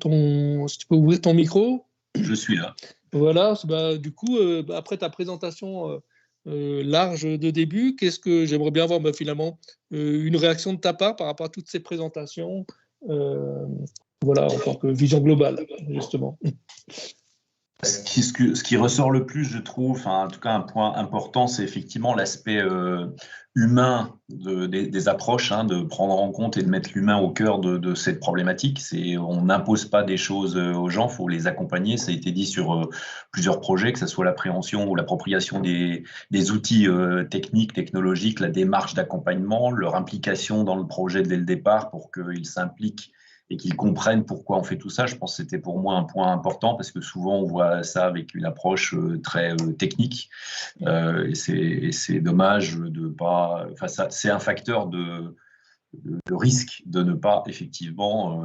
si tu peux ouvrir ton micro. Je suis là. Voilà, du coup, après ta présentation large de début, qu'est-ce que j'aimerais bien avoir finalement une réaction de ta part par rapport à toutes ces présentations, voilà, en tant que vision globale, justement. Ce qui ressort le plus, je trouve, en tout cas un point important, c'est effectivement l'aspect humain des approches, de prendre en compte et de mettre l'humain au cœur de cette problématique. On n'impose pas des choses aux gens, il faut les accompagner. Ça a été dit sur plusieurs projets, que ce soit l'appréhension ou l'appropriation des outils techniques, technologiques, la démarche d'accompagnement, leur implication dans le projet dès le départ pour qu'ils s'impliquent et qu'ils comprennent pourquoi on fait tout ça. Je pense que c'était pour moi un point important parce que souvent on voit ça avec une approche très technique et c'est dommage de pas. Enfin, c'est un facteur de risque de ne pas effectivement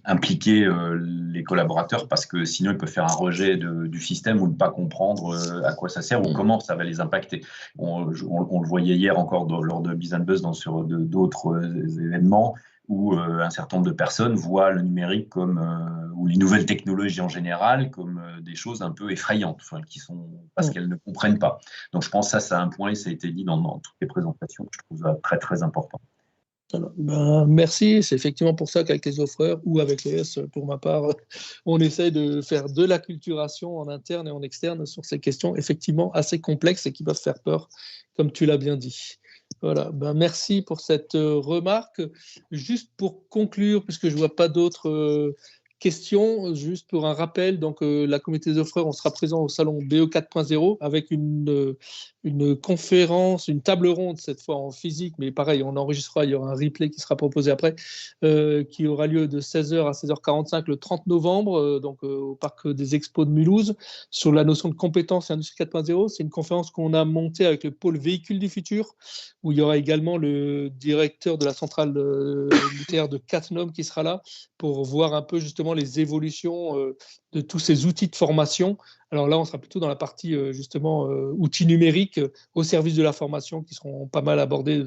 impliquer les collaborateurs parce que sinon ils peuvent faire un rejet du système ou ne pas comprendre à quoi ça sert ou comment ça va les impacter. On le voyait hier encore lors de Biz & Buzz sur d'autres événements où un certain nombre de personnes voient le numérique ou les nouvelles technologies en général comme des choses un peu effrayantes, qui sont parce qu'elles ne comprennent pas. Donc je pense que ça c'est un point et ça a été dit dans toutes les présentations que je trouve très très important. Alors, merci, c'est effectivement pour ça qu'avec les offreurs ou avec les S, pour ma part, on essaie de faire de l'acculturation en interne et en externe sur ces questions effectivement assez complexes et qui peuvent faire peur, comme tu l'as bien dit. Voilà, merci pour cette remarque. Juste pour conclure, puisque je ne vois pas d'autres questions, juste pour un rappel, donc la communauté des offreurs, on sera présent au salon BE 4.0 avec une conférence, une table ronde cette fois en physique, mais pareil, on enregistrera, il y aura un replay qui sera proposé après, qui aura lieu de 16h à 16h45 le 30 novembre, donc au parc des Expos de Mulhouse, sur la notion de compétences et industrie 4.0. C'est une conférence qu'on a montée avec le pôle véhicule du futur, où il y aura également le directeur de la centrale nucléaire de Cattenom qui sera là pour voir un peu justement les évolutions de tous ces outils de formation. Alors là, on sera plutôt dans la partie justement outils numériques au service de la formation qui seront pas mal abordés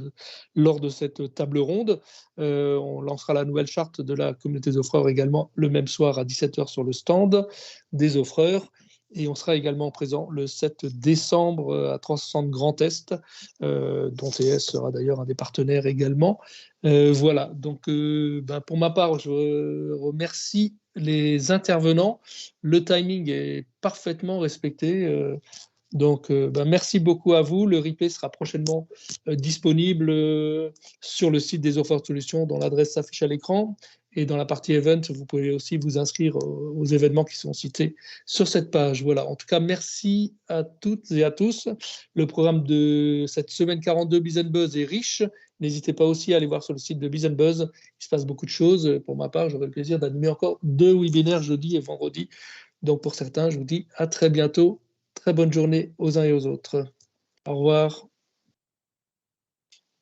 lors de cette table ronde. On lancera la nouvelle charte de la communauté des offreurs également le même soir à 17h sur le stand des offreurs. Et on sera également présent le 7 décembre à 360 Grand Est, dont TS sera d'ailleurs un des partenaires également. Voilà, donc pour ma part, je remercie les intervenants. Le timing est parfaitement respecté. Donc, merci beaucoup à vous. Le replay sera prochainement disponible sur le site des Offreurs Solutions, dont l'adresse s'affiche à l'écran. Et dans la partie event, vous pouvez aussi vous inscrire aux événements qui sont cités sur cette page. Voilà. En tout cas, merci à toutes et à tous. Le programme de cette semaine 42 Biz & Buzz est riche. N'hésitez pas aussi à aller voir sur le site de Biz & Buzz. Il se passe beaucoup de choses. Pour ma part, j'aurai le plaisir d'animer encore 2 webinaires jeudi et vendredi. Donc, pour certains, je vous dis à très bientôt. Très bonne journée aux uns et aux autres. Au revoir.